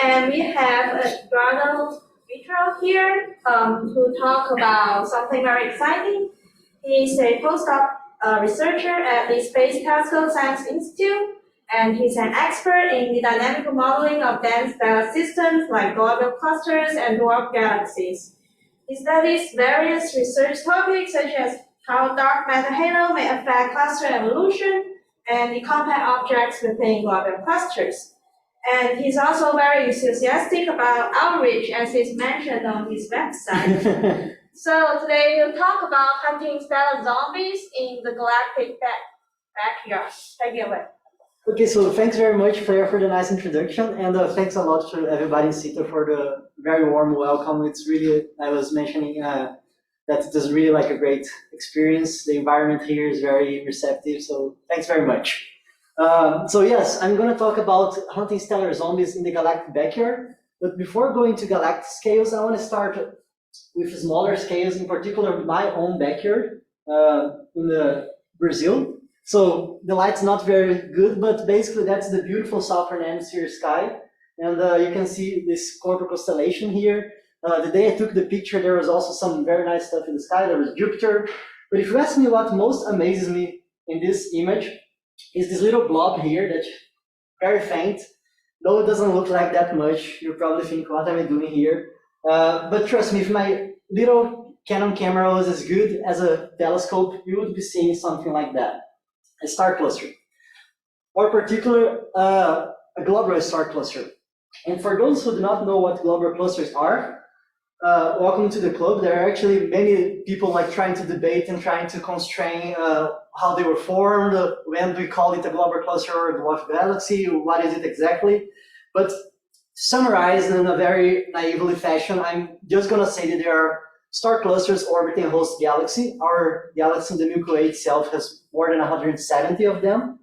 and we have Eduardo Vitral here to talk about something very exciting. He's a postdoc researcher at the Space Telescope Science Institute, and he's an expert in the dynamical modeling of dense stellar systems like globular clusters and dwarf galaxies. He studies various research topics such as how dark matter halo may affect cluster evolution and the compact objects within globular clusters. And he's also very enthusiastic about outreach, as is mentioned on his website. So today we'll talk about hunting stellar zombies in the galactic backyard. Take it away. Okay, so thanks very much, Claire, for the nice introduction, and thanks a lot to everybody in CITA for the very warm welcome. It's really, I was mentioning that it is really like a great experience. The environment here is very receptive, so thanks very much. So yes, I'm going to talk about hunting stellar zombies in the galactic backyard, but before going to galactic scales, I want to start with smaller scales, in particular my own backyard in Brazil. So the light's not very good, but basically that's the beautiful southern hemisphere sky. And you can see this Corpus constellation here. The day I took the picture, there was also some very nice stuff in the sky. There was Jupiter. But if you ask me what most amazes me in this image, is this little blob here that's very faint. Though it doesn't look like that much, you probably think, what am I doing here? But trust me, if my little Canon camera was as good as a telescope, you would be seeing something like that. A star cluster, or particular a globular star cluster. And for those who do not know what globular clusters are, welcome to the club. There are actually many people like trying to debate and trying to constrain how they were formed, when do we call it a globular cluster or a dwarf galaxy, what is it exactly. But to summarize in a very naively fashion, I'm just going to say that there are star clusters orbiting a host galaxy. Our galaxy in the Milky Way itself has more than 170 of them.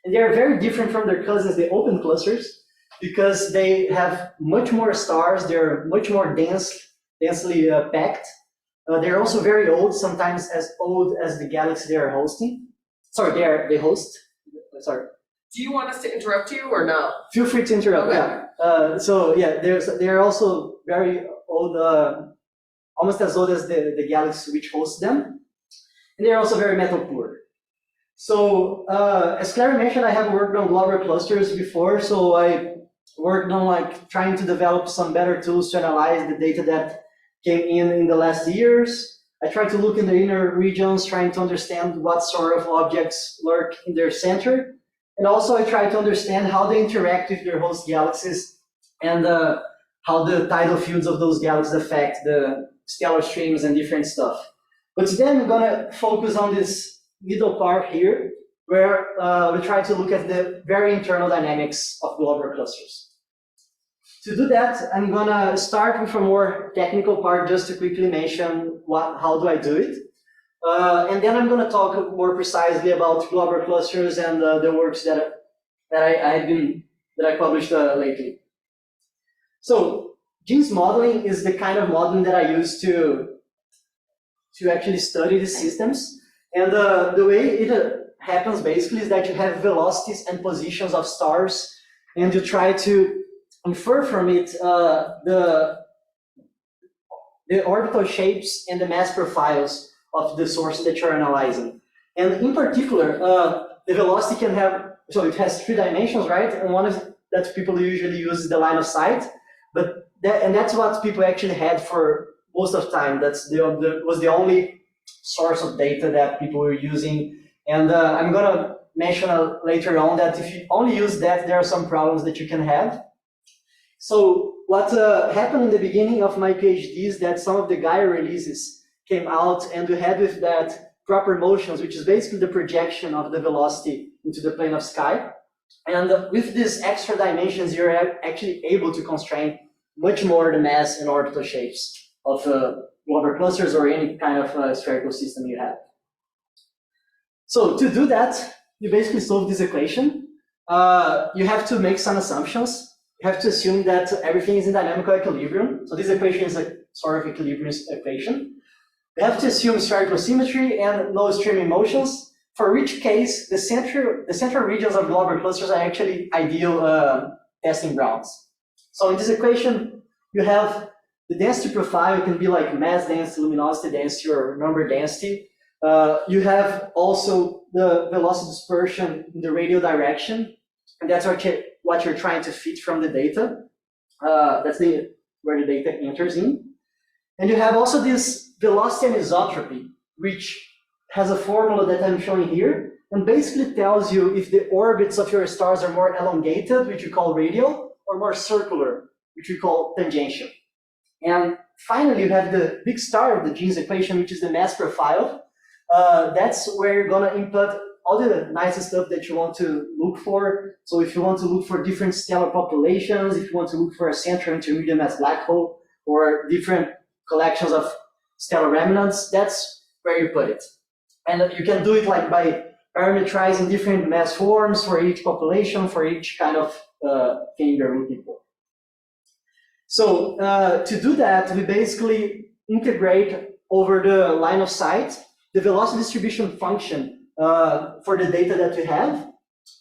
And they are very different from their cousins, the open clusters, because they have much more stars. They're much more densely packed. They're also very old, sometimes as old as the galaxy they are hosting. Sorry, they host. Sorry. Do you want us to interrupt you or no? Feel free to interrupt. Okay. Yeah. So yeah, they're also very old. Almost as old as the galaxy which hosts them. And they're also very metal poor. So as Claire mentioned, I have worked on globular clusters before, so I worked on like trying to develop some better tools to analyze the data that came in the last years. I tried to look in the inner regions, trying to understand what sort of objects lurk in their center. And also I tried to understand how they interact with their host galaxies and how the tidal fields of those galaxies affect the stellar streams and different stuff. But today I'm going to focus on this middle part here, where we try to look at the very internal dynamics of globular clusters. To do that, I'm going to start with a more technical part, just to quickly mention how do I do it. And then I'm going to talk more precisely about globular clusters and the works that I published lately. So genes modeling is the kind of modeling that I use to actually study the systems. And the way it happens basically is that you have velocities and positions of stars, and you try to infer from it the orbital shapes and the mass profiles of the source that you're analyzing. And in particular, the velocity can have, so it has 3 dimensions, right? And one is that people usually use the line of sight, and that's what people actually had for most of the time. That's was the only source of data that people were using. And I'm going to mention later on that if you only use that, there are some problems that you can have. So what happened in the beginning of my PhD is that some of the Gaia releases came out, and we had with that proper motions, which is basically the projection of the velocity into the plane of sky. And with these extra dimensions, you're actually able to constrain much more the mass and orbital shapes of globular clusters or any kind of spherical system you have. So to do that, you basically solve this equation. You have to make some assumptions. You have to assume that everything is in dynamical equilibrium. So this equation is a sort of equilibrium equation. You have to assume spherical symmetry and no streaming motions, for which case the central regions of globular clusters are actually ideal testing grounds. So in this equation, you have the density profile. It can be like mass density, luminosity density, or number density. You have also the velocity dispersion in the radial direction, and that's what you're trying to fit from the data. That's where the data enters in. And you have also this velocity anisotropy, which has a formula that I'm showing here, and basically tells you if the orbits of your stars are more elongated, which you call radial, or more circular, which we call tangential. And finally, you have the big star of the Jeans equation, which is the mass profile. That's where you're going to input all the nice stuff that you want to look for. So if you want to look for different stellar populations, if you want to look for a central intermediate mass black hole, or different collections of stellar remnants, that's where you put it. And you can do it like by parameterizing different mass forms for each population, for each kind of thing you're looking for. So to do that, we basically integrate over the line of sight the velocity distribution function for the data that we have.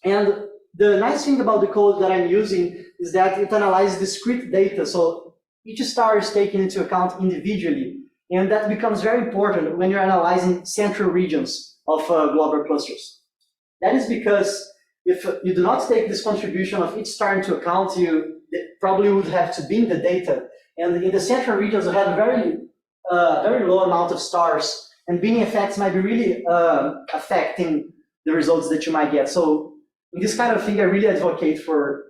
And the nice thing about the code that I'm using is that it analyzes discrete data. So each star is taken into account individually. And that becomes very important when you're analyzing central regions of globular clusters. That is because if you do not take this contribution of each star into account, you probably would have to bin the data. And in the central regions, you have a very low amount of stars, and binning effects might be really affecting the results that you might get. So in this kind of thing, I really advocate for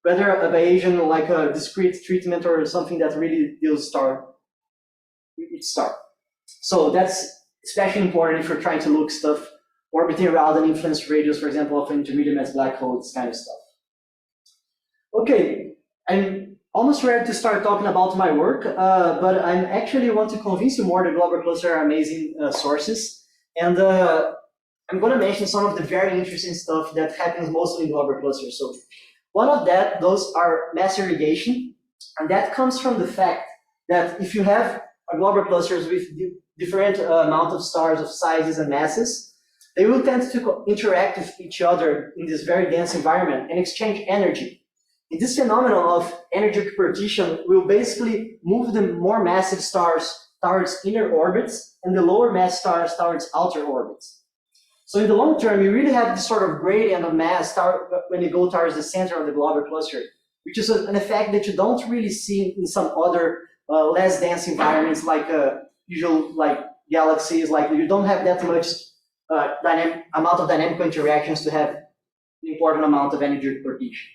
whether a Bayesian, like a discrete treatment, or something that really deals each star. So that's especially important if you're trying to look stuff orbiting around an influence radius, for example, of an intermediate mass black hole, this kind of stuff. Okay, I'm almost ready to start talking about my work, but I actually want to convince you more that globular clusters are amazing sources. And I'm going to mention some of the very interesting stuff that happens mostly in globular clusters. So one of those are mass irrigation, and that comes from the fact that if you have globular clusters with different amount of stars of sizes and masses, they will tend to interact with each other in this very dense environment and exchange energy. And this phenomenon of energy partition will basically move the more massive stars towards inner orbits and the lower mass stars towards outer orbits. So in the long term, you really have this sort of gradient of mass when you go towards the center of the globular cluster, which is an effect that you don't really see in some other less dense environments like usual like galaxies. Like you don't have that much amount of dynamical interactions to have an important amount of energy partition.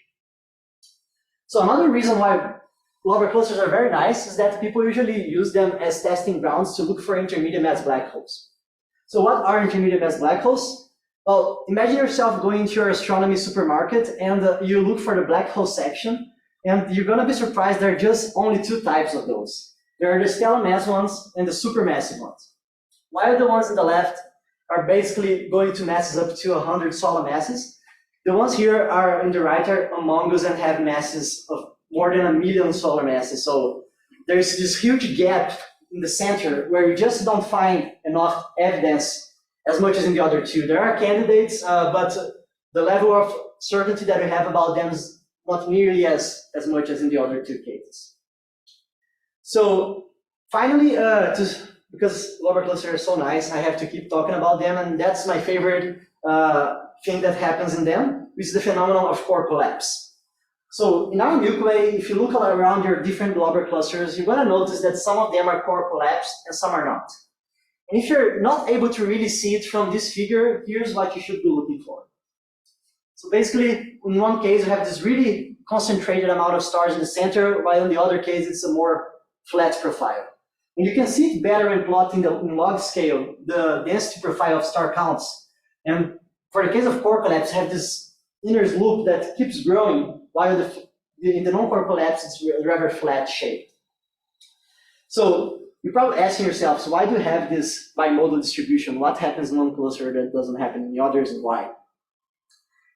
So another reason why globular clusters are very nice is that people usually use them as testing grounds to look for intermediate mass black holes. So what are intermediate mass black holes? Well, imagine yourself going to your astronomy supermarket and you look for the black hole section, and you're going to be surprised there are just only two types of those. There are the stellar mass ones and the supermassive ones. While the ones on the left are basically going to masses up to 100 solar masses, the ones here are in the right are humongous and have masses of more than 1 million solar masses. So there's this huge gap in the center where you just don't find enough evidence as much as in the other two. There are candidates, but the level of certainty that we have about them is not nearly as much as in the other two cases. So finally, because globular clusters are so nice, I have to keep talking about them, and that's my favorite thing that happens in them, which is the phenomenon of core collapse. So in our Milky Way, if you look around your different globular clusters, you're going to notice that some of them are core collapsed and some are not. And if you're not able to really see it from this figure, here's what you should be looking for. So basically, in one case, you have this really concentrated amount of stars in the center, while in the other case, it's a more flat profile. And you can see it better when plotting in log scale, the density profile of star counts. And for the case of core collapse, you have this inner loop that keeps growing, while in the non-core collapse, it's rather flat shape. So you're probably asking yourselves, why do you have this bimodal distribution? What happens in one cluster that doesn't happen in the others, and why?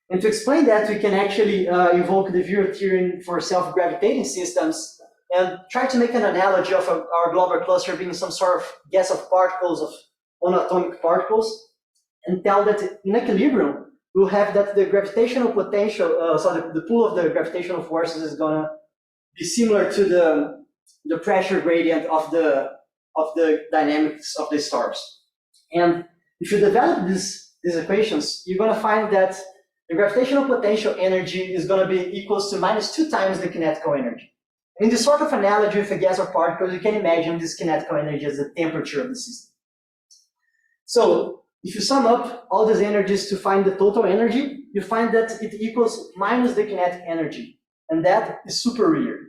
And to explain that, we can actually invoke the Vitral theorem for self-gravitating systems and try to make an analogy of our globular cluster being some sort of gas of particles, of monatomic particles, and tell that in equilibrium, we'll have that the gravitational potential, so the pull of the gravitational forces is going to be similar to the pressure gradient of the dynamics of the stars. And if you develop these equations, you're going to find that the gravitational potential energy is going to be equals to -2 times the kinetical energy. In this sort of analogy with a gas or particle, you can imagine this kinetical energy as the temperature of the system. So if you sum up all these energies to find the total energy, you find that it equals minus the kinetic energy. And that is super weird.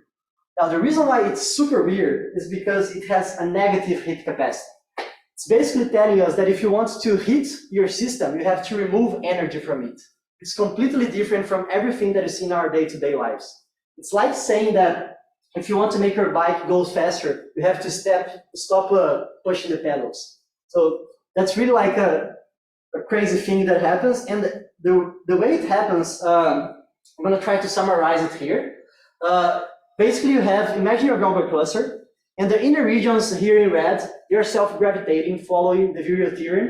Now, the reason why it's super weird is because it has a negative heat capacity. It's basically telling us that if you want to heat your system, you have to remove energy from it. It's completely different from everything that is in our day-to-day lives. It's like saying that if you want to make your bike go faster, you have to stop pushing the pedals. So that's really like a crazy thing that happens. And the way it happens, I'm going to try to summarize it here. Basically, you have, imagine your Galileo cluster, and the inner regions here in red, they're self-gravitating following the Vitral theorem.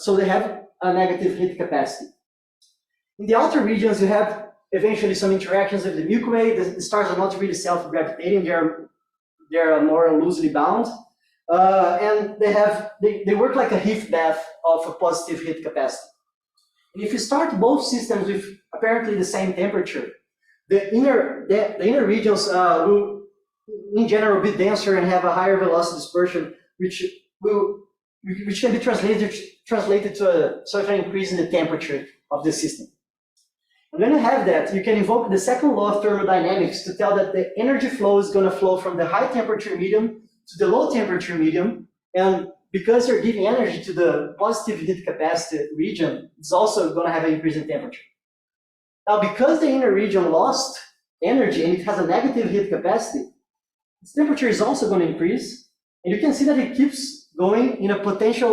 So they have a negative heat capacity. In the outer regions, you have eventually some interactions with the Milky Way. The stars are not really self-gravitating, they're more loosely bound. And they work like a heat bath of a positive heat capacity. And if you start both systems with apparently the same temperature, the inner regions will, in general, be denser and have a higher velocity dispersion, which can be translated to a certain increase in the temperature of the system. And when you have that, you can invoke the second law of thermodynamics to tell that the energy flow is going to flow from the high temperature medium to the low temperature medium, and because you're giving energy to the positive heat capacity region, it's also going to have an increase in temperature. Now, because the inner region lost energy and it has a negative heat capacity, its temperature is also going to increase, and you can see that it keeps going in a potential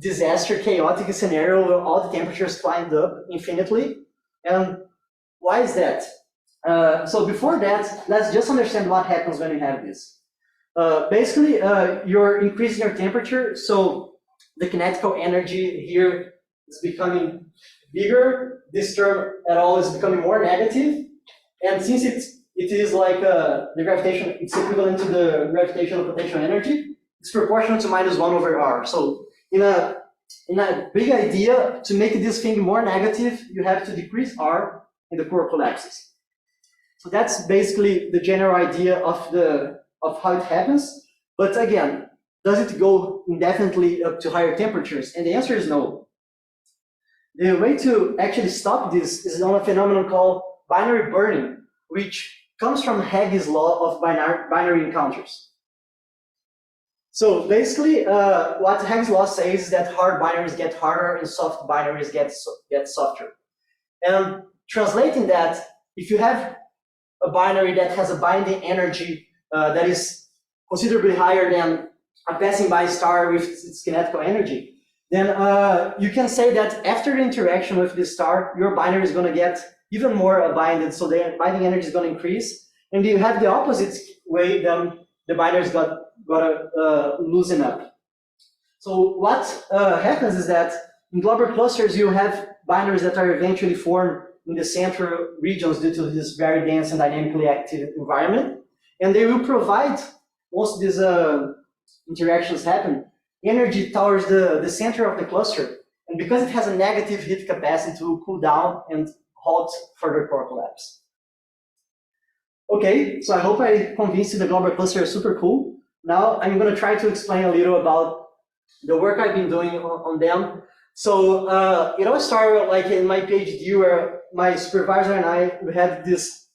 disaster, chaotic scenario where all the temperatures climbed up infinitely. And why is that? So before that, let's just understand what happens when you have this. Basically, you're increasing your temperature, so the kinetical energy here is becoming bigger. This term at all is becoming more negative. And since it is like the gravitation, it's equivalent to the gravitational potential energy, it's proportional to -1/r. So in a big idea, to make this thing more negative, you have to decrease r and the core collapses. So that's basically the general idea of how it happens. But again, does it go indefinitely up to higher temperatures? And the answer is no. The way to actually stop this is on a phenomenon called binary burning, which comes from Hage's law of binary encounters. So basically, what Hage's law says is that hard binaries get harder and soft binaries get softer. And translating that, if you have a binary that has a binding energy that is considerably higher than a passing by star with its kinetical energy, then you can say that after the interaction with this star, your binary is going to get even more binded, so the binding energy is going to increase. And you have the opposite way, then the binaries got to loosen up. So what happens is that in globular clusters, you have binaries that are eventually formed in the central regions due to this very dense and dynamically active environment. And they will provide, once these interactions happen, energy towards the center of the cluster. And because it has a negative heat capacity, to cool down and halt further core collapse. Okay, so I hope I convinced you the globular cluster is super cool. Now I'm going to try to explain a little about the work I've been doing on them. So it all started like in my PhD, where my supervisor and I had this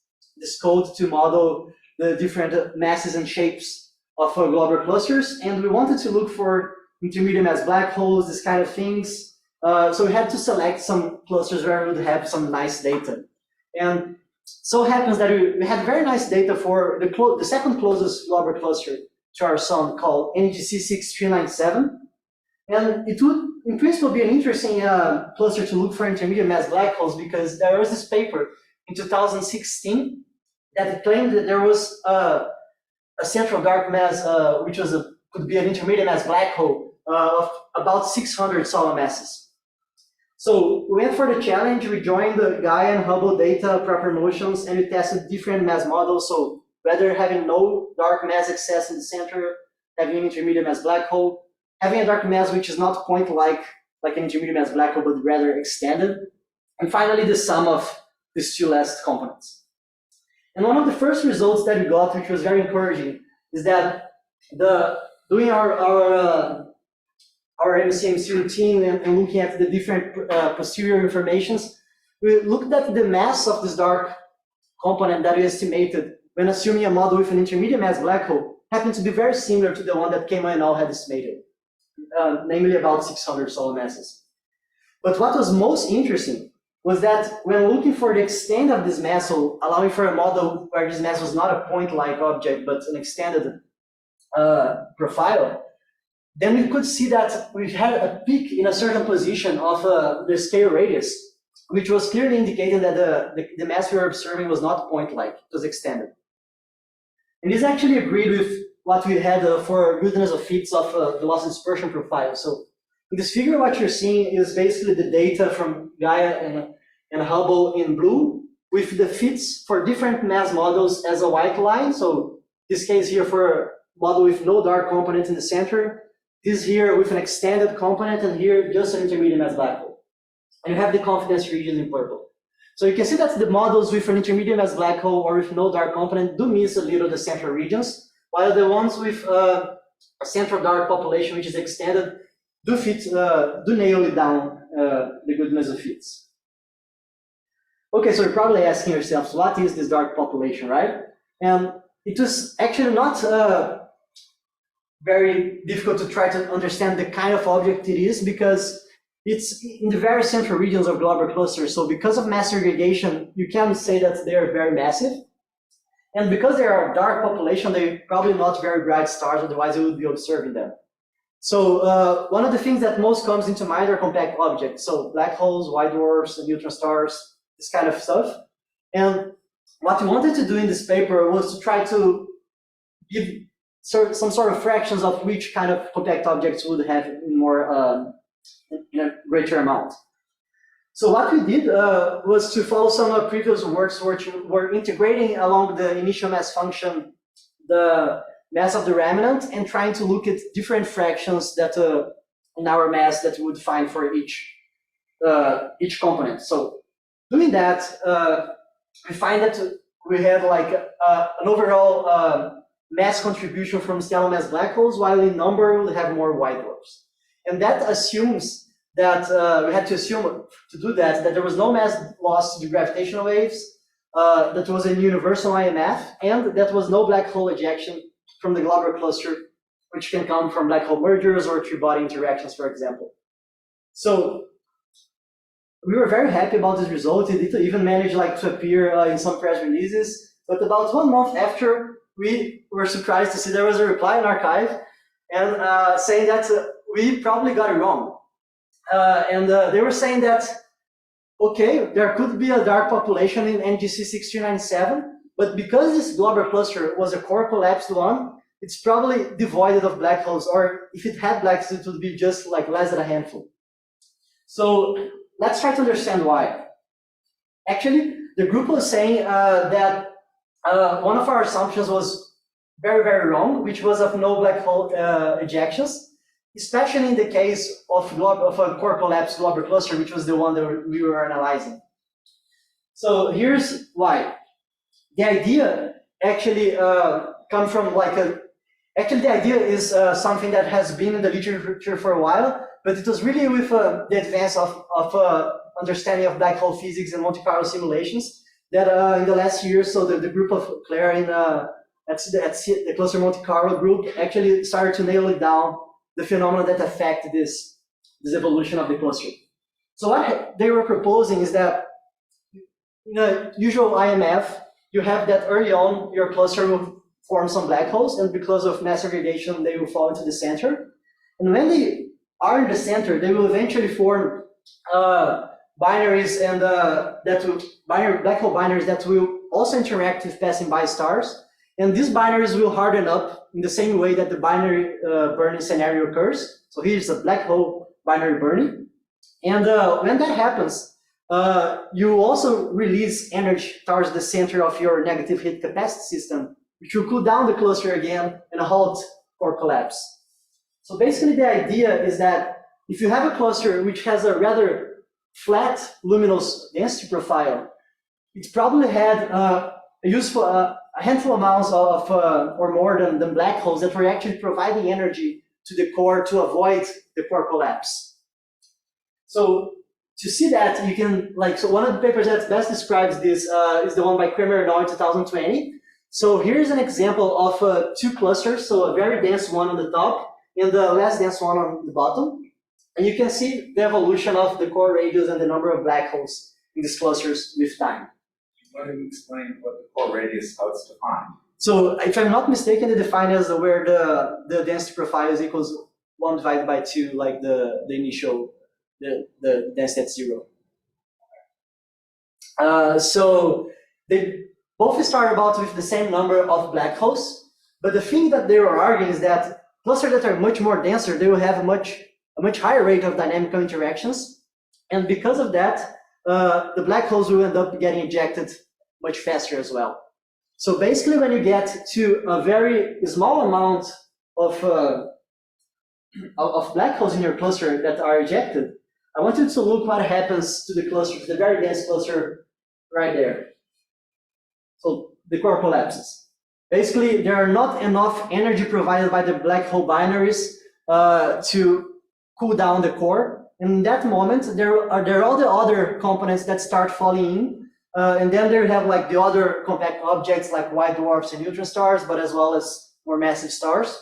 code to model the different masses and shapes of globular clusters, and we wanted to look for intermediate mass black holes, this kind of things. So we had to select some clusters where we would have some nice data. And so happens that we had very nice data for the second closest globular cluster to our sun, called NGC 6397. And it would, in principle, be an interesting cluster to look for intermediate mass black holes, because there was this paper in 2016 that claimed that there was a central dark mass, which could be an intermediate mass black hole of about 600 solar masses. So we went for the challenge, we joined the Gaia and Hubble data, proper notions, and we tested different mass models. So whether having no dark mass excess in the center, having an intermediate mass black hole, having a dark mass which is not point-like, like an intermediate mass black hole, but rather extended, and finally the sum of these two last components. And one of the first results that we got, which was very encouraging, is that doing our MCMC routine and looking at the different posterior informations, we looked at the mass of this dark component that we estimated when assuming a model with an intermediate mass black hole happened to be very similar to the one that KMNL had estimated, namely about 600 solar masses. But what was most interesting was that when looking for the extent of this mass, so allowing for a model where this mass was not a point-like object, but an extended profile, then we could see that we had a peak in a certain position of the scale radius, which was clearly indicating that the mass we were observing was not point-like, it was extended. And this actually agreed with what we had for goodness of fits of the loss dispersion profile. So in this figure, what you're seeing is basically the data from Gaia and Hubble in blue, with the fits for different mass models as a white line. So this case here for a model with no dark component in the center, this here with an extended component, and here just an intermediate mass black hole. And you have the confidence regions in purple. So you can see that the models with an intermediate mass black hole or with no dark component do miss a little the central regions, while the ones with a central dark population which is extended do nail it down the goodness of fits. Okay, so you're probably asking yourselves, what is this dark population, right? And it was actually not very difficult to try to understand the kind of object it is, because it's in the very central regions of globular clusters. So because of mass segregation, you can say that they are very massive. And because they are a dark population, they're probably not very bright stars, otherwise you would be observing them. So one of the things that most comes into mind are compact objects. So black holes, white dwarfs, neutron stars, this kind of stuff. And what we wanted to do in this paper was to try to give some sort of fractions of which kind of compact objects would have more in a greater amount. So what we did was to follow some previous works which were integrating along the initial mass function the mass of the remnant and trying to look at different fractions that in our mass that we would find for each component. So doing that, we find that we had like an overall mass contribution from stellar mass black holes, while in number we'll have more white dwarfs. And that assumes that we had to assume to do that there was no mass loss to the gravitational waves, that was a universal IMF, and that was no black hole ejection from the globular cluster, which can come from black hole mergers or three-body interactions, for example. So we were very happy about this result. It even managed to appear in some press releases. But about 1 month after, we were surprised to see there was a reply in arXiv and saying that we probably got it wrong. They were saying that, okay, there could be a dark population in NGC 6397, but because this globular cluster was a core collapsed one, it's probably devoid of black holes, or if it had black holes, it would be just like less than a handful. So let's try to understand why. Actually, the group was saying that one of our assumptions was very, very wrong, which was of no black hole ejections, especially in the case of a core collapsed globular cluster, which was the one that we were analyzing. So here's why. The idea actually comes from actually the idea is something that has been in the literature for a while, but it was really with the advance of understanding of black hole physics and Monte Carlo simulations that in the last years, so the group of Claire at the Cluster Monte Carlo group actually started to nail it down, the phenomena that affect this evolution of the cluster. So what they were proposing is that in a usual IMF, you have that early on your cluster will form some black holes, and because of mass segregation, they will fall into the center. And when they are in the center, they will eventually form binaries and black hole binaries that will also interact with passing by stars. And these binaries will harden up in the same way that the binary burning scenario occurs. So here's a black hole binary burning. And when that happens, you also release energy towards the center of your negative heat capacity system, which will cool down the cluster again and halt core collapse. So basically the idea is that if you have a cluster which has a rather flat luminous density profile, it probably had a handful amounts of or more than black holes that were actually providing energy to the core to avoid the core collapse. So to see that, you can, so one of the papers that best describes this is the one by Kramer et al. In 2020. So here's an example of two clusters, so a very dense one on the top and the less dense one on the bottom. And you can see the evolution of the core radius and the number of black holes in these clusters with time. Why don't you explain what the core radius, how it's defined? So if I'm not mistaken, they define as where the density profile is equals 1 divided by 2, like the initial, the density at 0. So they both start about with the same number of black holes, but the thing that they were arguing is that clusters that are much more denser, they will have a much higher rate of dynamical interactions, and because of that, the black holes will end up getting ejected much faster as well. So basically, when you get to a very small amount of black holes in your cluster that are ejected, I want you to look what happens to the cluster, to the very dense cluster right there. So the core collapses. Basically, there are not enough energy provided by the black hole binaries to cool down the core. And in that moment, there are all the other components that start falling in. And then there you have like the other compact objects like white dwarfs and neutron stars, but as well as more massive stars.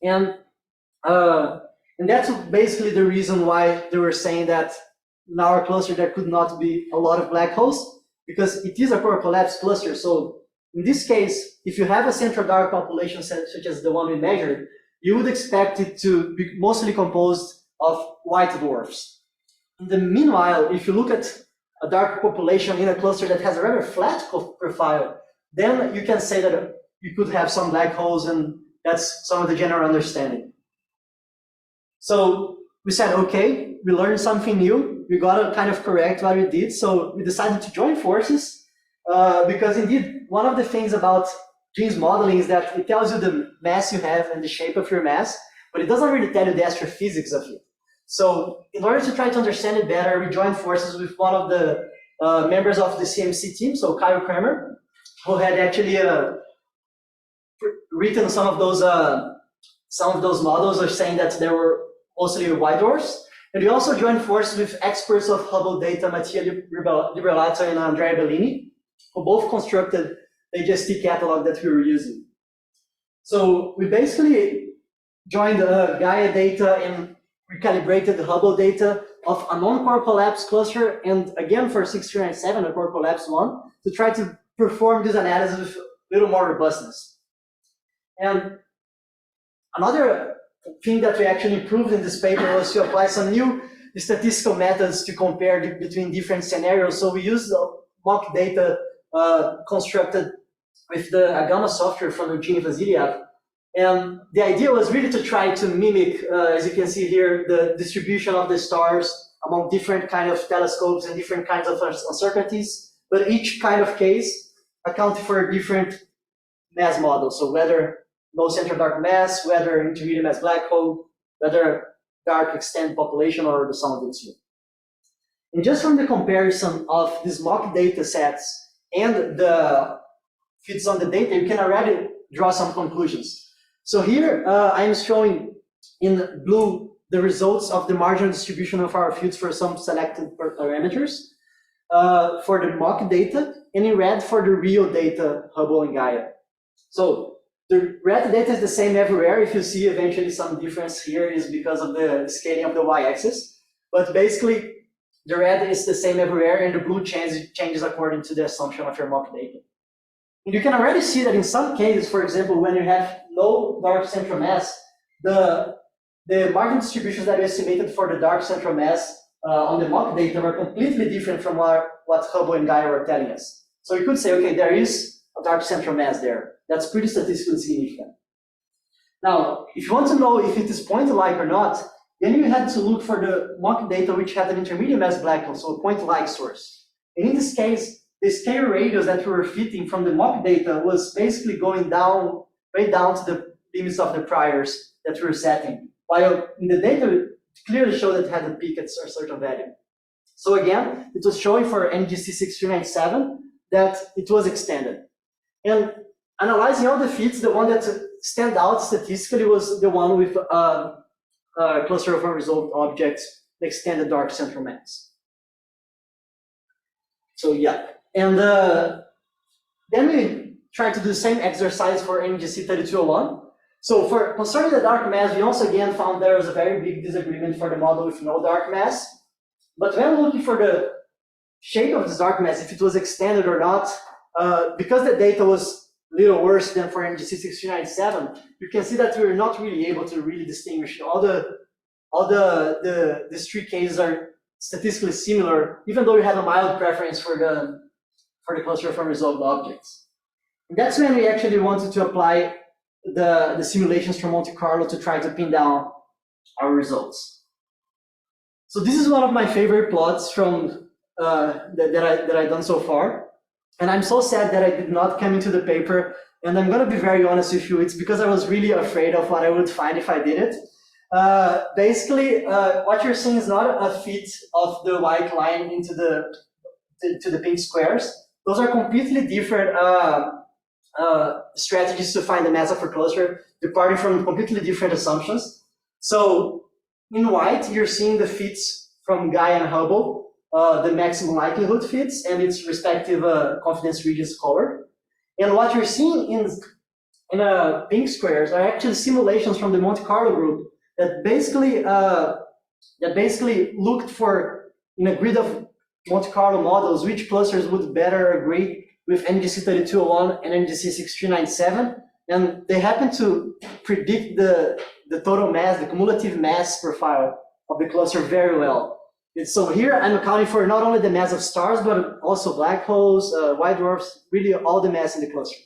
And that's basically the reason why they were saying that in our cluster there could not be a lot of black holes, because it is a core collapse cluster. So in this case, if you have a central dark population such as the one we measured, you would expect it to be mostly composed of white dwarfs. In the meanwhile, if you look at a dark population in a cluster that has a rather flat profile, then you can say that you could have some black holes, and that's some of the general understanding. So we said, okay, we learned something new, we got to kind of correct what we did, so we decided to join forces, because indeed, one of the things about Gene's modeling is that it tells you the mass you have and the shape of your mass, but it doesn't really tell you the astrophysics of it. So in order to try to understand it better, we joined forces with one of the members of the CMC team, so Kyle Kramer, who had actually written some of those models of saying that there were mostly white dwarfs. And we also joined forces with experts of Hubble data, Mattia Librelato and Andrea Bellini, who both constructed the HST catalog that we were using. So we basically joined Gaia data and recalibrated the Hubble data of a non-core collapse cluster, and again for 6397, a core collapse one, to try to perform this analysis with a little more robustness. And another thing that we actually improved in this paper was to apply some new statistical methods to compare between different scenarios. So we used mock data constructed with the Agama software from Eugene Vasilyev. And the idea was really to try to mimic, as you can see here, the distribution of the stars among different kind of telescopes and different kinds of uncertainties, but each kind of case accounted for a different mass model. So whether no central dark mass, whether intermediate mass black hole, whether dark extended population, or the sum of the two. And just from the comparison of these mock data sets and the fits on the data, you can already draw some conclusions. So here I'm showing in blue the results of the marginal distribution of our fields for some selected parameters for the mock data, and in red for the real data, Hubble and Gaia. So the red data is the same everywhere. If you see eventually some difference here is because of the scaling of the y-axis, but basically the red is the same everywhere, and the blue changes according to the assumption of your mock data. And you can already see that in some cases, for example, when you have no dark central mass, the marginal distributions that we estimated for the dark central mass on the mock data were completely different from what Hubble and Gaia were telling us. So you could say, okay, there is a dark central mass there. That's pretty statistically significant. Now, if you want to know if it is point-alike or not, Then you had to look for the mock data which had an intermediate mass black hole, so a point-like source. And in this case, the scale radius that we were fitting from the mock data was basically going down, way down to the limits of the priors that we were setting. While in the data, it clearly showed that it had a peak at a certain value. So again, it was showing for NGC 6397 that it was extended. And analyzing all the fits, the one that stand out statistically was the one with cluster of unresolved objects, the extended dark central mass. So yeah, and then we tried to do the same exercise for NGC 3201. So for concerning the dark mass, we also again found there was a very big disagreement for the model with no dark mass. But when looking for the shape of this dark mass, if it was extended or not, because the data was a little worse than for NGC 6397, you can see that we were not really able to really distinguish. All these three cases are statistically similar, even though we have a mild preference for the cluster of unresolved objects. And that's when we actually wanted to apply the simulations from Monte Carlo to try to pin down our results. So this is one of my favorite plots from that I've done so far, and I'm so sad that I did not come into the paper. And I'm going to be very honest with you. It's because I was really afraid of what I would find if I did it. Basically, what you're seeing is not a fit of the white line into the pink squares. Those are completely different strategies to find the mass of a cluster, departing from completely different assumptions. So in white, you're seeing the fits from Gaia and Hubble, the maximum likelihood fits and its respective confidence regions colored. And what you're seeing in pink squares are actually simulations from the Monte Carlo group that basically looked for, in a grid of Monte Carlo models, which clusters would better agree with NGC 3201 and NGC 6397, and they happen to predict the total mass, the cumulative mass profile of the cluster very well. And so here I'm accounting for not only the mass of stars, but also black holes, white dwarfs, really all the mass in the cluster.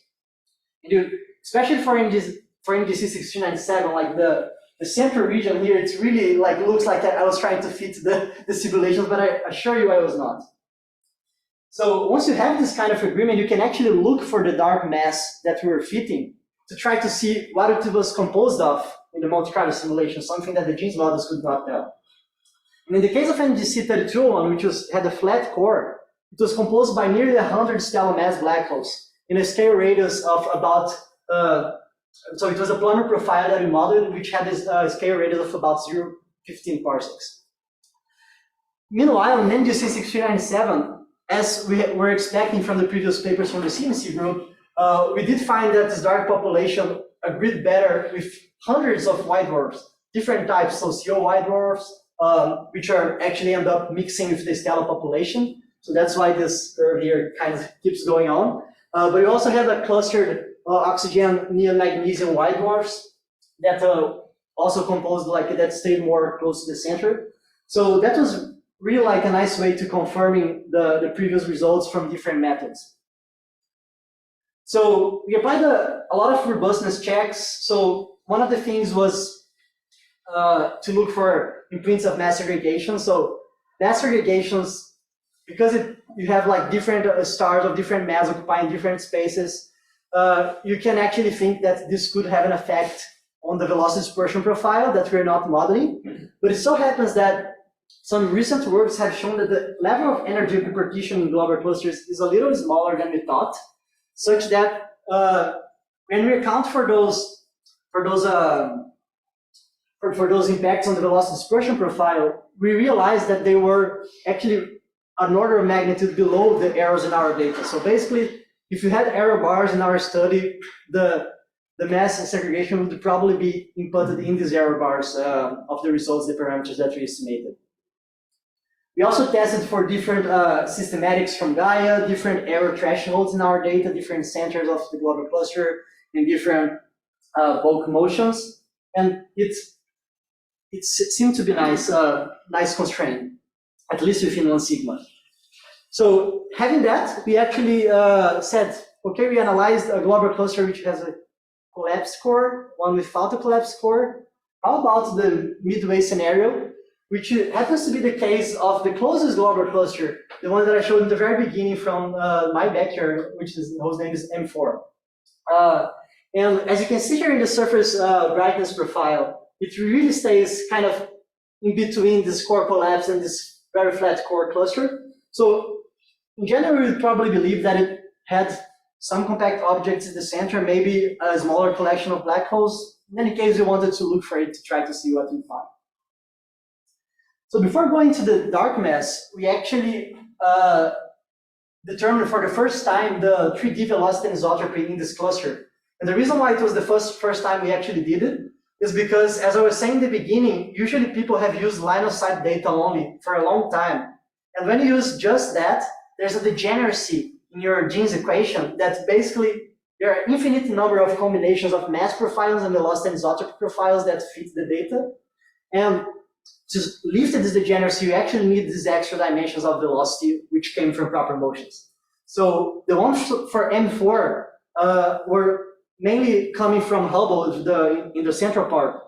And especially for NGC 6397, like the central region here, it's really like looks like I was trying to fit the simulations, but I assure you I was not. So once you have this kind of agreement, you can actually look for the dark mass that we were fitting to try to see what it was composed of in the Monte Carlo simulation, something that the genes models could not tell. And in the case of NGC 3201, which had a flat core, it was composed by nearly 100 stellar mass black holes in a scale radius of about, so it was a planar profile that we modeled, which had a scale radius of about 0.15 parsecs. Meanwhile, in NGC 6397, as we were expecting from the previous papers from the CMC group, we did find that this dark population agreed better with hundreds of white dwarfs, different types, so CO white dwarfs, which are actually end up mixing with the stellar population. So that's why this curve here kind of keeps going on. But we also have a clustered oxygen near magnesium white dwarfs that also composed like that stayed more close to the center. So that was really like a nice way to confirming the previous results from different methods. So we applied a lot of robustness checks. So one of the things was to look for imprints of mass aggregation. So mass aggregations, because you have like different stars of different mass occupying different spaces, you can actually think that this could have an effect on the velocity dispersion profile that we're not modeling. But it so happens that some recent works have shown that the level of energy equipartition in global clusters is a little smaller than we thought, such that when we account for those impacts on the velocity dispersion profile, we realized that they were actually an order of magnitude below the errors in our data. So basically, if you had error bars in our study, the mass segregation would probably be inputted in these error bars of the results, the parameters that we estimated. We also tested for different systematics from Gaia, different error thresholds in our data, different centers of the global cluster, and different bulk motions. And it seemed to be nice constraint, at least within 1 sigma. So having that, we actually said, okay, we analyzed a global cluster which has a collapse core, one without a collapse core, how about the midway scenario, which happens to be the case of the closest global cluster, the one that I showed in the very beginning from my backyard, whose name is M4. And as you can see here in the surface brightness profile, it really stays kind of in between this core collapse and this very flat core cluster. So in general, we would probably believe that it had some compact objects in the center, maybe a smaller collection of black holes. In any case, we wanted to look for it to try to see what we find. So before going to the dark mass, we actually determined for the first time the 3D velocity anisotropy in this cluster. And the reason why it was the first time we actually did it is because, as I was saying in the beginning, usually people have used line of sight data only for a long time. And when you use just that, there's a degeneracy in your Jeans equation that basically there are an infinite number of combinations of mass profiles and velocity anisotropy profiles that fit the data. And to lift this degeneracy, you actually need these extra dimensions of velocity, which came from proper motions. So the ones for M4 were mainly coming from Hubble in the central part,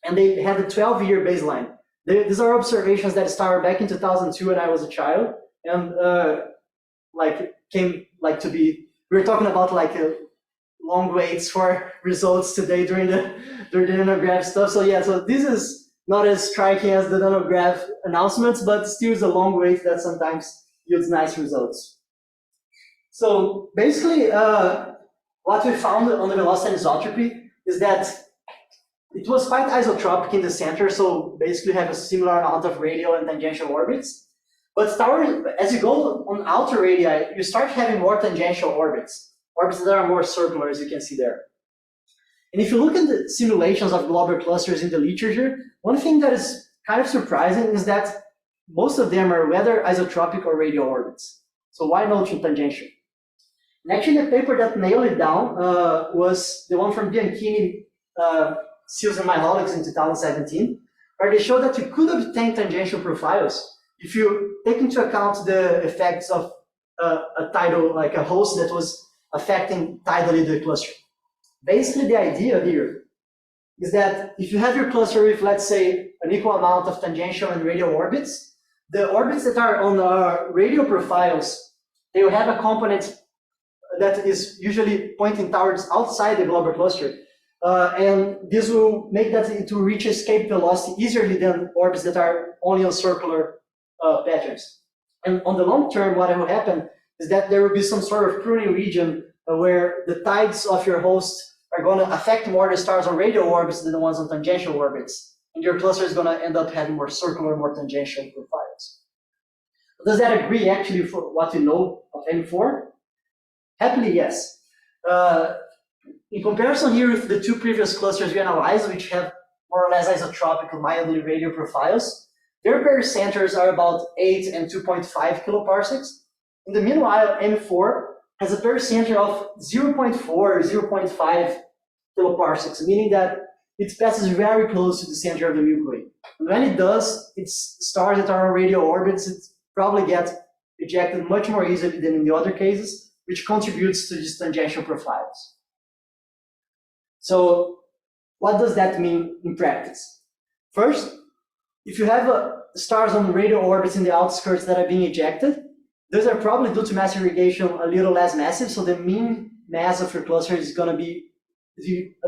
and they had a 12-year baseline. These are observations that started back in 2002 when I was a child, and we were talking about long waits for results today during the nanograph stuff. So yeah, so this is not as striking as the nanograph announcements, but still is a long wait that sometimes yields nice results. So basically, what we found on the velocity anisotropy is that it was quite isotropic in the center, so basically have a similar amount of radial and tangential orbits. But as you go on outer radii, you start having more tangential orbits that are more circular, as you can see there. And if you look at the simulations of globular clusters in the literature, one thing that is kind of surprising is that most of them are whether isotropic or radial orbits. So why not tangential? And actually, the paper that nailed it down was the one from Bianchini, Seals, and my colleagues in 2017, where they showed that you could obtain tangential profiles if you take into account the effects of a tidal, like a host that was affecting tidally the cluster. Basically, the idea here is that if you have your cluster with, let's say, an equal amount of tangential and radial orbits, the orbits that are on our radial profiles, they will have a component that is usually pointing towards outside the globular cluster. And this will make that it will reach escape velocity easier than orbits that are only on circular patterns. And on the long term, what will happen is that there will be some sort of pruning region where the tides of your host are going to affect more the stars on radial orbits than the ones on tangential orbits. And your cluster is going to end up having more circular, more tangential profiles. Does that agree actually for what we know of M4? Happily, yes. In comparison here with the two previous clusters we analyzed, which have more or less isotropic or mildly radial profiles, their barycenters are about 8 and 2.5 kiloparsecs. In the meanwhile, M4 has a barycenter of 0.4, 0.5 kiloparsecs, meaning that it passes very close to the center of the Milky Way. And when it does, its stars that are on radial orbits, it probably gets ejected much more easily than in the other cases, which contributes to these tangential profiles. So what does that mean in practice? First, if you have stars on radial orbits in the outskirts that are being ejected, those are probably due to mass irrigation a little less massive, so the mean mass of your cluster is going to be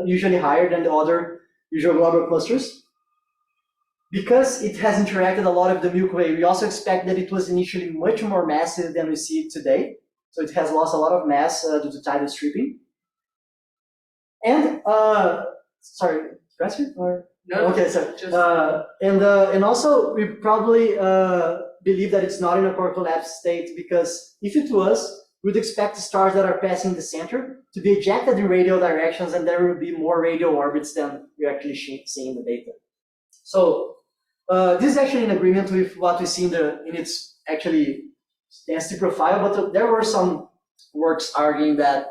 usually higher than the other usual globular clusters. Because it has interacted a lot with the Milky Way, we also expect that it was initially much more massive than we see it today. So it has lost a lot of mass due to tidal stripping. And, sorry, question or? No. Okay, so, and also we probably believe that it's not in a core collapse state, because if it was, we'd expect the stars that are passing the center to be ejected in radial directions, and there will be more radial orbits than we're actually seeing in the data. So this is actually in agreement with what we see in its actually density profile, but there were some works arguing that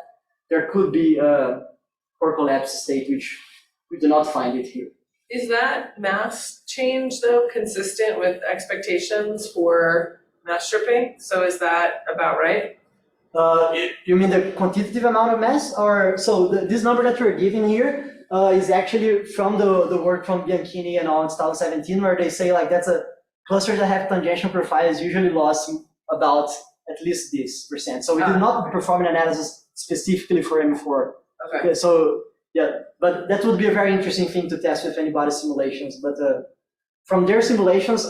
there could be a core collapse state, which we do not find it here. Is that mass change, though, consistent with expectations for mass stripping? So is that about right? You mean the quantitative amount of mass? Or so this number that we're giving here is actually from the work from Bianchini and all in 2017, where they say like that's a clusters that have tangential profiles usually lost about at least this percent. So we did not perform an analysis specifically for M4. Okay. So yeah, but that would be a very interesting thing to test with anybody's simulations. But from their simulations,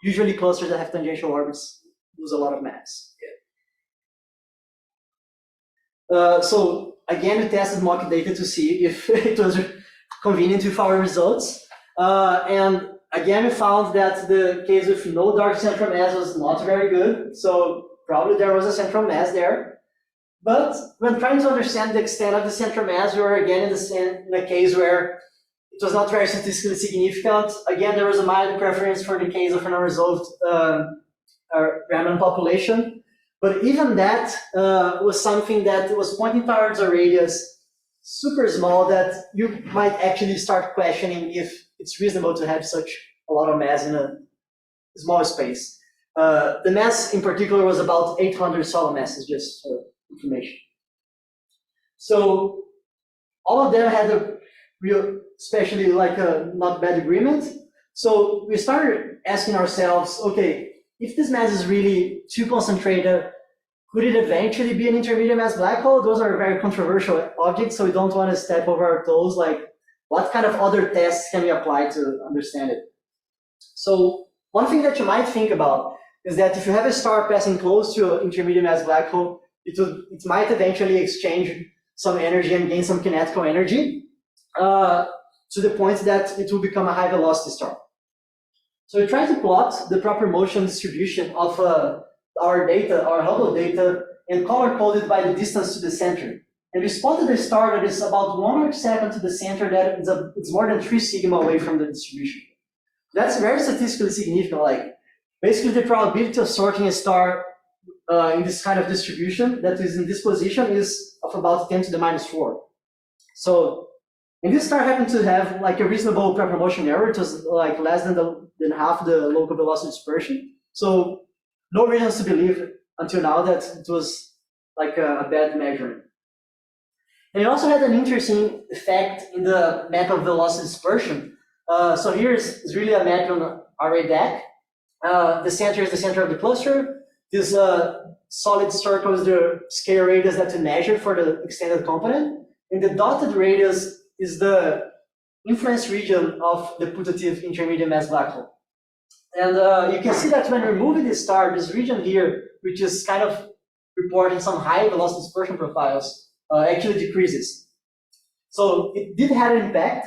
usually clusters that have tangential orbits lose a lot of mass. So again, we tested mock data to see if it was convenient with our results. And again, we found that the case with no dark central mass was not very good. So probably there was a central mass there. But when trying to understand the extent of the central mass, we were again in a case where it was not very statistically significant. Again, there was a mild preference for the case of an unresolved random population. But even that was something that was pointing towards a radius super small that you might actually start questioning if it's reasonable to have such a lot of mass in a small space. The mass in particular was about 800 solar masses, just for information. So all of them had a real, especially like a not bad agreement. So we started asking ourselves, okay, if this mass is really too concentrated, could it eventually be an intermediate mass black hole? Those are very controversial objects, so we don't want to step over our toes. Like, what kind of other tests can we apply to understand it? So one thing that you might think about is that if you have a star passing close to an intermediate mass black hole, it might eventually exchange some energy and gain some kinetical energy to the point that it will become a high velocity star. So we try to plot the proper motion distribution of our data, our Hubble data, and color coded by the distance to the center. And we spotted a star that is about 1 arcsecond to the center, that it's more than 3 sigma away from the distribution. That's very statistically significant. Like, basically the probability of sorting a star in this kind of distribution that is in this position is of about 10 to the minus 4. So, and this star happened to have like a reasonable proper motion error. It was like less than half the local velocity dispersion. So no reasons to believe until now that it was like a bad measurement. And it also had an interesting effect in the map of velocity dispersion. So here is really a map on array DAC. The center is the center of the cluster. This solid circle is the scalar radius that we measured for the extended component. And the dotted radius is the influence region of the putative intermediate mass black hole. And you can see that when removing this star, this region here, which is kind of reporting some high velocity dispersion profiles, actually decreases. So it did have an impact.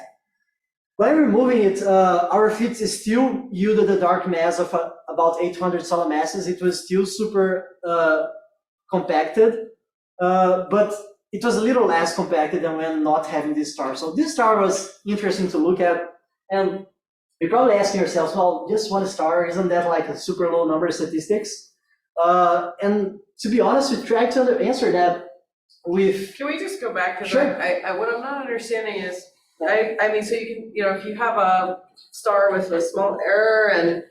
By removing it, our fit still yielded a dark mass of about 800 solar masses. It was still super compacted, but it was a little less compacted than when not having this star. So this star was interesting to look at, and you're probably asking yourselves, well, just one star, isn't that like a super low number of statistics? And to be honest, we tried to answer that with... Can we just go back? Because Sure. what I'm not understanding is, I mean, so you can, if you have a star with a small error and,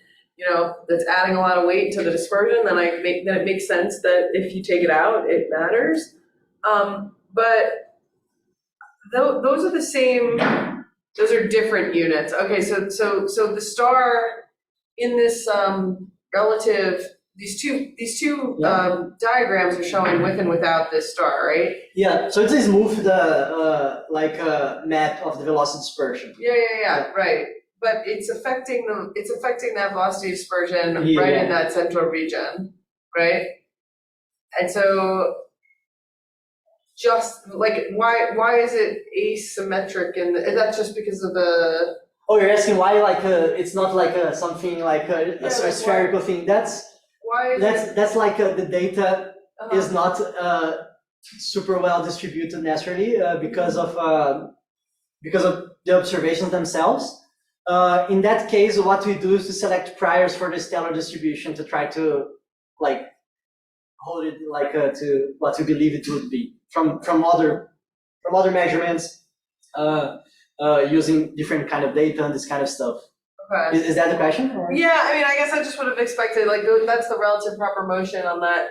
that's adding a lot of weight to the dispersion, then it makes sense that if you take it out, it matters. But those are the same, those are different units. Okay, so the star in this relative, these two diagrams are showing with and without this star, right? Yeah, so it is moved map of the velocity dispersion. Yeah, right. But it's affecting that velocity dispersion Yeah. right in that central region, right? And so just like why is it asymmetric, and is that just because of the... Oh, you're asking why it's not like something like a spherical thing. That's like the data is not super well distributed naturally because of the observations themselves. In that case, what we do is to select priors for the stellar distribution to try to hold it to what we believe it would be from other measurements using different kind of data and this kind of stuff. Okay. Is that the question? Or? Yeah, I mean, I guess I just would have expected that's the relative proper motion on that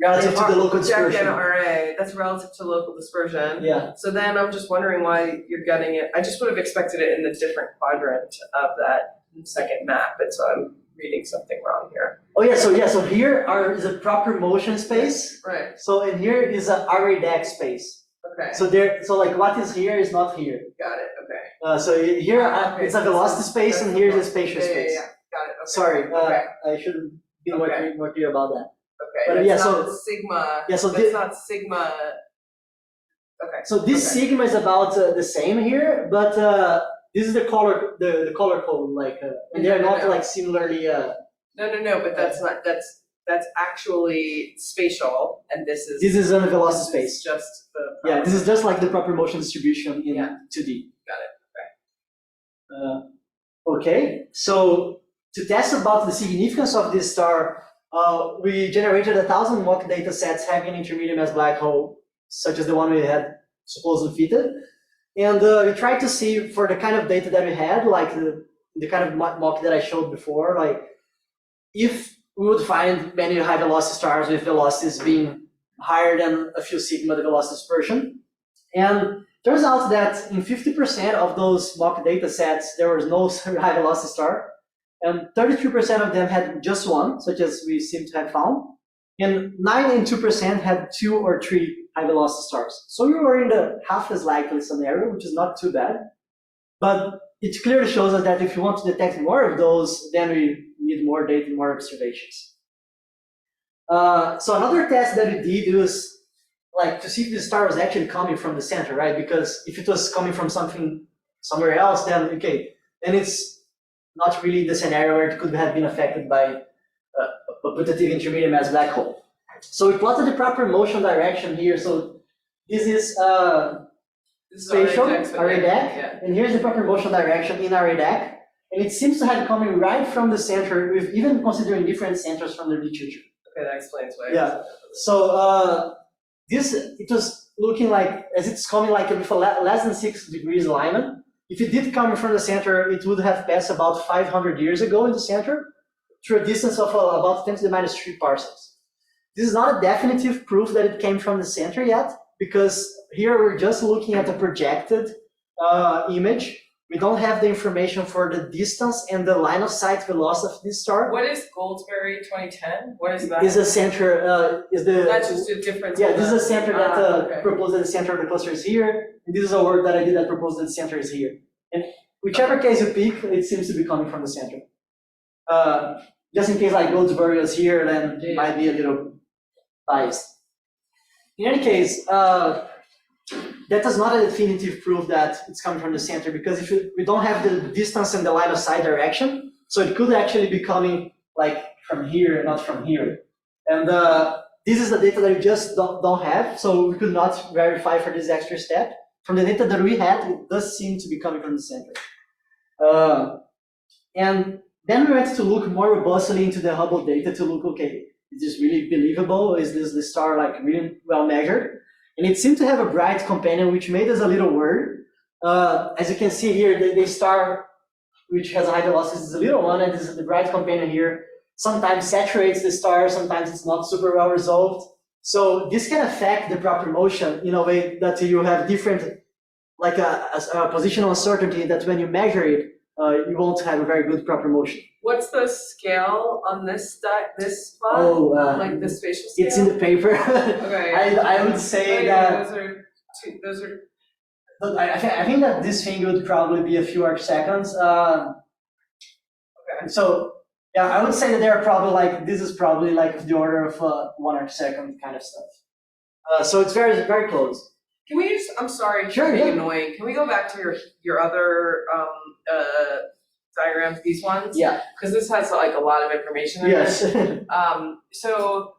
relative to the local Jack dispersion. NRA, that's relative to local dispersion. Yeah. So then I'm just wondering why you're getting it. I just would have expected it in the different quadrant of that second map, and so I'm reading something wrong here. Oh yeah, so here is a proper motion space. Right. So in here is an array deck space. Okay. So like what is here is not here. Got it. Okay. So here Okay, it's a so velocity space, and here's a yeah, spatial yeah, space. yeah. Got it. Okay. Sorry, Okay. I should be Okay. more clear about that. Okay. But That's yeah, not so- sigma. Yeah, so that's not sigma. Okay. So this Okay. sigma is about the same here, but this is the color code, like, and they're not No. like similarly. No. But that's not. That's actually spatial, and this is. This is on a velocity this is space. just the. Yeah, this is just like the proper motion distribution in Yeah. 2D. Got it. Okay, so to test about the significance of this star, we generated 1,000 mock data sets having an intermediate mass black hole, such as the one we had supposedly fitted. And we tried to see for the kind of data that we had, like the kind of mock that I showed before, like if we would find many high velocity stars with velocities being higher than a few sigma, the velocity dispersion. And turns out that in 50% of those mock data sets, there was no high velocity star. And 33% of them had just one, such as we seem to have found. And 9 and 2% had 2 or 3 high velocity stars. So we were in the half as likely scenario, which is not too bad. But it clearly shows us that if you want to detect more of those, then we need more data, more observations. So another test that we did was like to see if the star was actually coming from the center, right? Because if it was coming from somewhere else, then okay, then it's not really the scenario where it could have been affected by a putative intermediate mass black hole. So we plotted the proper motion direction here. So this is spatial array deck, Yeah. and here's the proper motion direction in array deck, and it seems to have coming right from the center, with even considering different centers from the literature. Okay, that explains why. Yeah. So it was looking like as it's coming like with a less than 6 degrees alignment. If it did come from the center, it would have passed about 500 years ago in the center through a distance of about 10 to the minus 3 parsecs. This is not a definitive proof that it came from the center yet, because here we're just looking at a projected image. We don't have the information for the distance and the line of sight velocity of this star. What is Goldsberry 2010? What is that? Is the center, That's just a difference. Yeah, in this is a center that okay. proposed that the center of the cluster is here, and this is a work that I did that proposed that the center is here. And whichever case you pick, it seems to be coming from the center. Just in case like Goldsberry was here, then it might be a little biased. In any case, that is not a definitive proof that it's coming from the center, because if we don't have the distance and the line of sight direction, so it could actually be coming like from here, not from here. And this is the data that we just don't have, so we could not verify for this extra step. From the data that we had, it does seem to be coming from the center. And then we went to look more robustly into the Hubble data to look, okay, is this really believable? Is this the star like really well measured? And it seemed to have a bright companion, which made us a little worried. As you can see here, the star, which has a high velocity, is a little one, and this is the bright companion here. Sometimes saturates the star, sometimes it's not super well resolved. So this can affect the proper motion in a way that you have different, like a positional uncertainty that when you measure it, you won't have a very good proper motion. What's the scale on this plot? Oh, like the spatial scale? it's in the paper. Okay. I would say that. Those are. But I think that this thing would probably be a few arc seconds. Okay. So yeah, I would say that they're probably like, this is probably like of the order of 1 arc second kind of stuff. So it's very, very close. Can we just? I'm sorry, Sure, being yeah. annoying. Can we go back to your other diagrams? These ones. Yeah. Because this has like a lot of information in Yes. it. So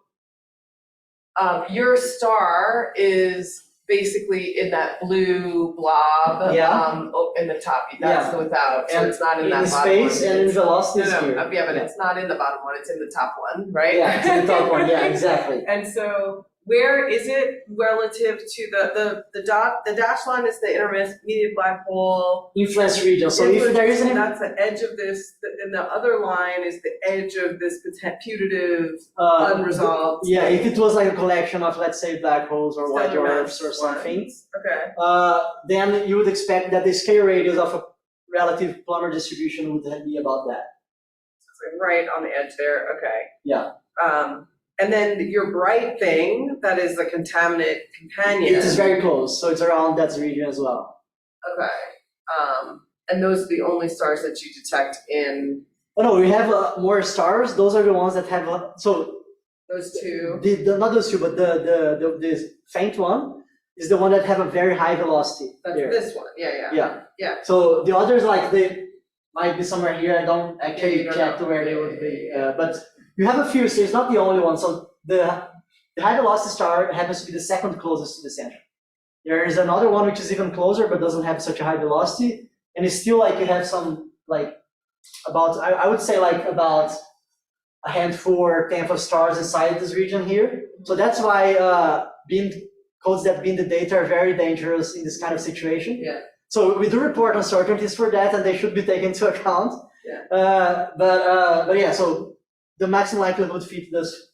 your star is basically in that blue blob. Yeah. In the top. That's Yeah. the without. So And it's not in in that the bottom space one. and in It's- velocity is No, here. yeah, but it's not in the bottom one. It's in the top one, right? Yeah, it's in the top one. Yeah, exactly. And so where is it relative to the dashed line is the intermediate black hole. Influence region. So if there is an That's the edge of this, and the other line is the edge of this putative unresolved. Yeah, if it was like a collection of, let's say, black holes or white stellar dwarfs or mass something, ones. Okay. then you would expect that the scale radius of a relative Plummer distribution would be about that. So it's like right on the edge there. Okay. Yeah. And then your bright thing, that is the contaminant companion. It is very close, so it's around that region as well. Okay. And those are the only stars that you detect in Oh no, we have more stars. Those are the ones that have so those two. not those two, but the faint one is the one that have a very high velocity. That's there. this one. Yeah. Yeah. So the others, like, they might be somewhere here. I don't actually you don't check know. where they would be. But you have a few, so it's not the only one. So the high velocity star happens to be the second closest to the center. There is another one which is even closer but doesn't have such a high velocity, and it's still like you have some like about I would say like about a handful or 10 of stars inside this region here. So that's why codes that bin the data are very dangerous in this kind of situation. Yeah. So we do report uncertainties for that, and they should be taken into account. Yeah. But yeah, so the maximum likelihood fit does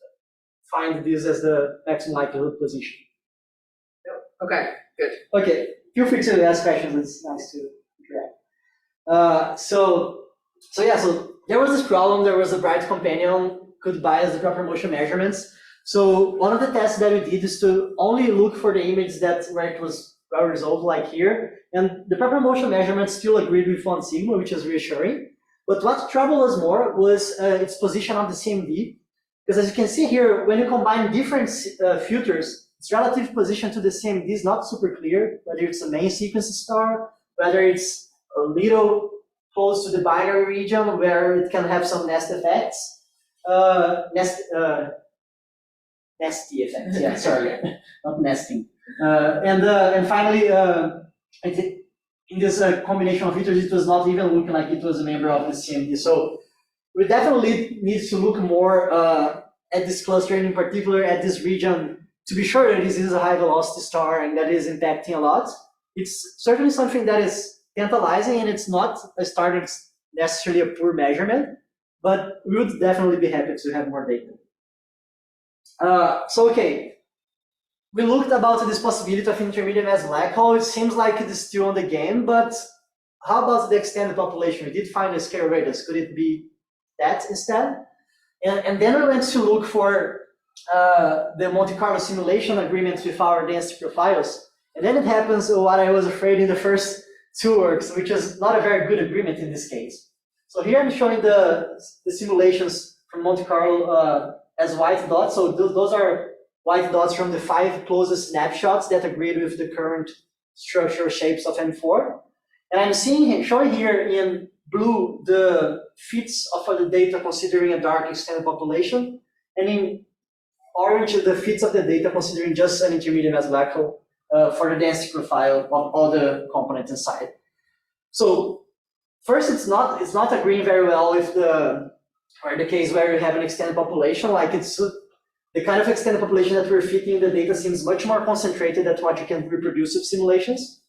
find this as the maximum likelihood position. Okay. Good. Okay, feel free to ask questions. It's nice to interact. So there was this problem. There was a bright companion could bias the proper motion measurements. So one of the tests that we did is to only look for the image where it was well resolved, like here, and the proper motion measurements still agreed with 1 sigma, which is reassuring. But what troubled us more was its position on the CMD, because as you can see here, when you combine different filters, its relative position to the CMD is not super clear, whether it's a main sequence star, whether it's a little close to the binary region where it can have some nest effects. Nesty effects, yeah, sorry, not nesting. And finally, in this combination of features, it was not even looking like it was a member of the CMD. So we definitely need to look more at this cluster, and in particular at this region, to be sure that this is a high velocity star and that is impacting a lot. It's certainly something that is tantalizing, and it's not a star that's necessarily a poor measurement, but we would definitely be happy to have more data. Okay, we looked about this possibility of intermediate mass black hole. It seems like it is still on the game, but how about the extended population? We did find a scale radius. Could it be that instead? And then we went to look for the Monte Carlo simulation agreements with our density profiles. And then it happens what I was afraid in the first 2 works, which is not a very good agreement in this case. So here I'm showing the simulations from Monte Carlo as white dots. So those are white dots from the 5 closest snapshots that agreed with the current structural shapes of M4. And I'm showing here in blue the fits of the data considering a dark extended population, and in orange the fits of the data considering just an intermediate mass black hole for the density profile of all the components inside. So first, it's not agreeing very well with the case where you have an extended population. Like, it's the kind of extended population that we're fitting in the data seems much more concentrated than what you can reproduce with simulations.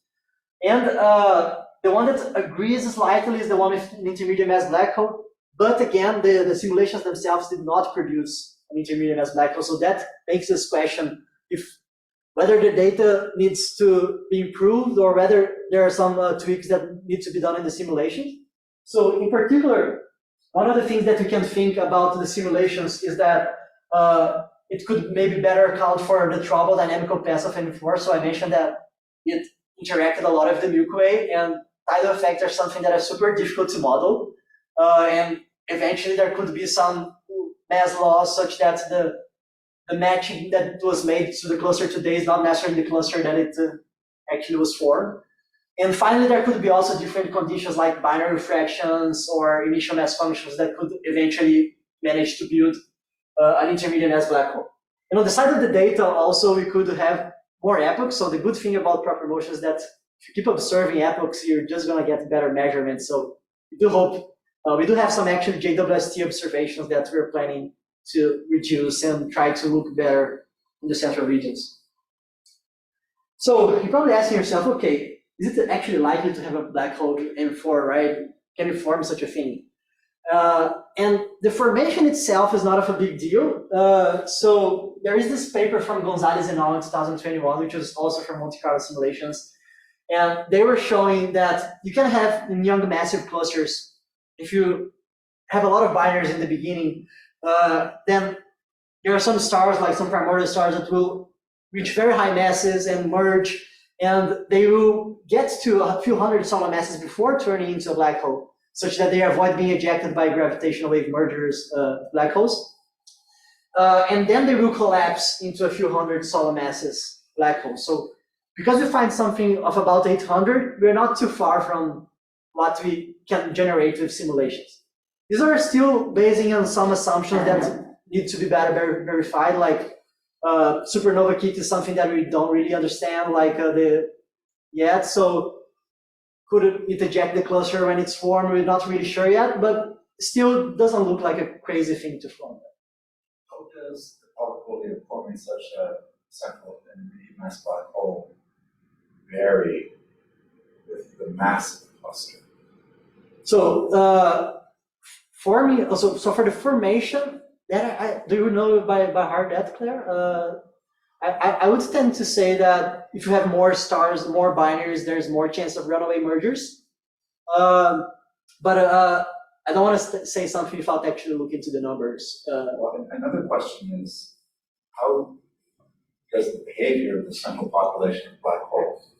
And the one that agrees slightly is the one with an intermediate mass black hole. But again, the simulations themselves did not produce an intermediate mass black hole. So that makes us question whether the data needs to be improved or whether there are some tweaks that need to be done in the simulation. So in particular, one of the things that we can think about the simulations is that it could maybe better account for the trouble dynamical path of M4. So I mentioned that it interacted a lot with the Milky Way, and tidal effects are something that are super difficult to model. And eventually there could be some mass loss such that the matching that was made to the cluster today is not necessarily the cluster that it actually was formed. And finally, there could be also different conditions like binary fractions or initial mass functions that could eventually manage to build an intermediate mass black hole. And on the side of the data, also, we could have more epochs. So the good thing about proper motion is that if you keep observing epochs, you're just going to get better measurements. So we do hope, we do have some actually JWST observations that we're planning to reduce and try to look better in the central regions. So you're probably asking yourself, okay, is it actually likely to have a black hole M4, right? Can you form such a thing? And the formation itself is not of a big deal. So there is this paper from Gonzalez et al. In 2021, which was also from Monte Carlo simulations. And they were showing that you can have in young massive clusters, if you have a lot of binaries in the beginning, then there are some stars, like some primordial stars, that will reach very high masses and merge, and they will get to a few hundred solar masses before turning into a black hole, such that they avoid being ejected by gravitational wave mergers, black holes. And then they will collapse into a few hundred solar masses black holes. So because we find something of about 800, we're not too far from what we can generate with simulations. These are still basing on some assumptions that need to be better verified, like supernova kit is something that we don't really understand yet. So could it eject the cluster when it's formed? We're not really sure yet, but still doesn't look like a crazy thing to form. How does the probability of forming such a central intermediate mass black hole vary with the mass of the cluster? So so for the formation, do you know by heart that, Claire? I would tend to say that if you have more stars, more binaries, there's more chance of runaway mergers. But I don't want to say something without actually looking into the numbers. Well, another question is, how does the behavior of the central population of black holes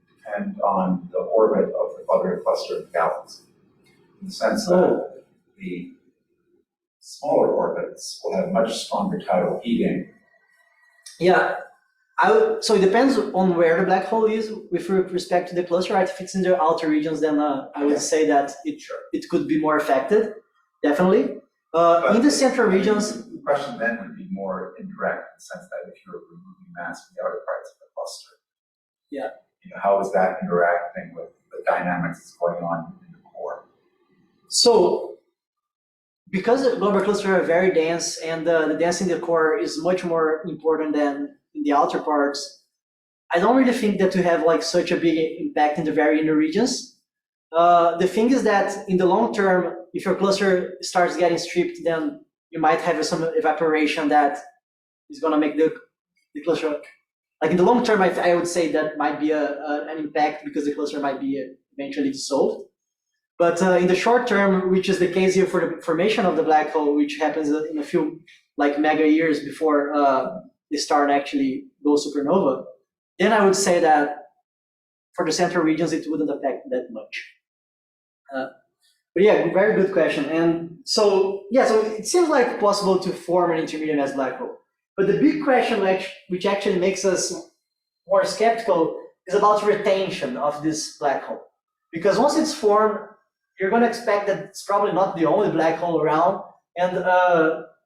depend on the orbit of the other cluster of the galaxy? In the sense that the smaller orbits will have much stronger tidal heating. Yeah, so it depends on where the black hole is with respect to the cluster, right? If it's in the outer regions, then I would say that it could be more affected, definitely. In the central regions, the question then would be more indirect in the sense that if you're removing mass from the outer parts of the cluster, how is that interacting with the dynamics that's going on in the core? So, because the globular clusters are very dense and the density in the core is much more important than in the outer parts, I don't really think that we have such a big impact in the very inner regions. The thing is that in the long term, if your cluster starts getting stripped, then you might have some evaporation that is going to make the cluster. In the long term, I would say that might be an impact because the cluster might be eventually dissolved. But in the short term, which is the case here for the formation of the black hole, which happens in a few mega years before the star actually goes supernova, then I would say that for the central regions, it wouldn't affect that much. But yeah, very good question. And so it seems like possible to form an intermediate mass black hole. But the big question, which actually makes us more skeptical, is about retention of this black hole. Because once it's formed, you're going to expect that it's probably not the only black hole around, and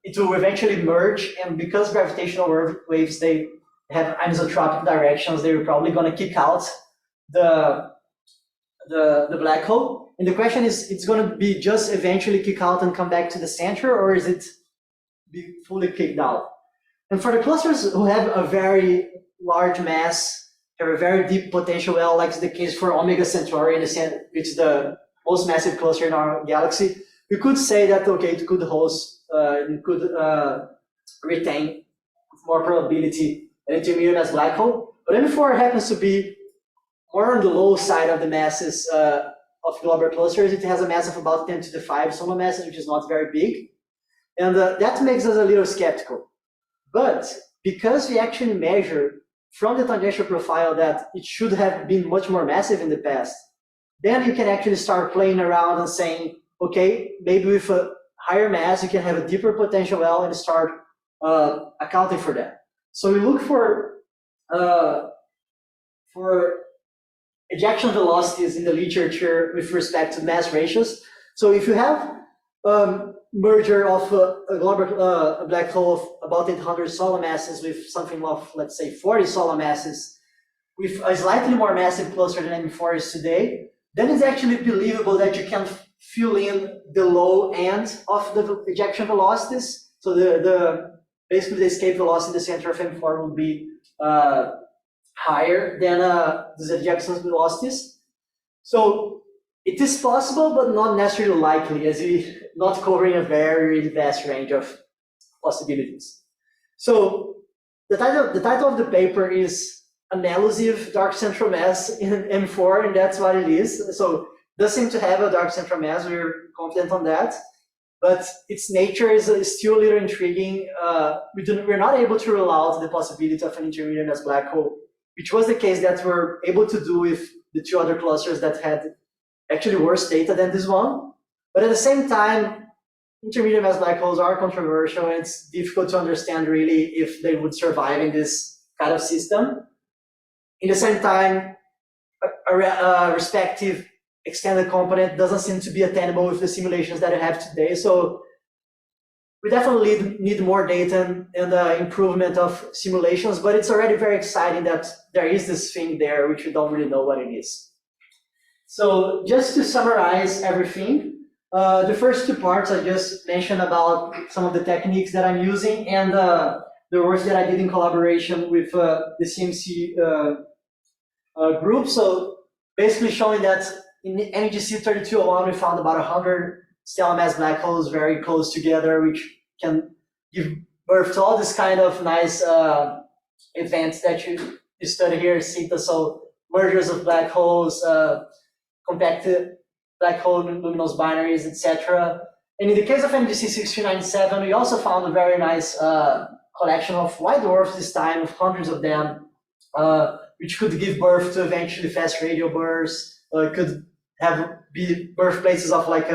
it will eventually merge. And because gravitational waves, they have anisotropic directions, they're probably going to kick out the black hole. And the question is, it's going to be just eventually kick out and come back to the center, or is it be fully kicked out? And for the clusters who have a very large mass, have a very deep potential well, like the case for Omega Centauri, which is the most massive cluster in our galaxy, we could say that, okay, it could host, it could retain with more probability an intermediate mass black hole. But M4 happens to be more on the low side of the masses of globular clusters. It has a mass of about 10 to the 5 solar masses, which is not very big. And that makes us a little skeptical. But because we actually measure from the tangential profile that it should have been much more massive in the past, then you can actually start playing around and saying, okay, maybe with a higher mass, you can have a deeper potential well and start accounting for that. So we look for ejection velocities in the literature with respect to mass ratios. So if you have merger of a black hole of about 800 solar masses with something of, let's say, 40 solar masses, with a slightly more massive cluster than M4 is today, then it's actually believable that you can fill in the low end of the ejection velocities. So the basically the escape velocity in the center of M4 would be higher than the ejection velocities. So it is possible, but not necessarily likely, as we not covering a very vast range of possibilities. So the title of the paper is An elusive dark central mass in M4, and that's what it is. So it does seem to have a dark central mass, we're confident on that. But its nature is still a little intriguing. We're not able to rule out the possibility of an intermediate mass black hole, which was the case that we're able to do with the two other clusters that had actually worse data than this one. But at the same time, intermediate mass black holes are controversial, and it's difficult to understand really if they would survive in this kind of system. In the same time, a respective extended component doesn't seem to be attainable with the simulations that I have today. So we definitely need more data and improvement of simulations, but it's already very exciting that there is this thing there, which we don't really know what it is. So just to summarize everything, the first two parts I just mentioned about some of the techniques that I'm using and the work that I did in collaboration with the CMC group. So basically showing that in NGC 3201, we found about 100 stellar mass black holes very close together, which can give birth to all this kind of nice events that you study here at CITA. So mergers of black holes, compacted black hole luminous binaries, etc. And in the case of NGC 6397, we also found a very nice collection of white dwarfs this time, of hundreds of them, which could give birth to eventually fast radial bursts, could be birthplaces of like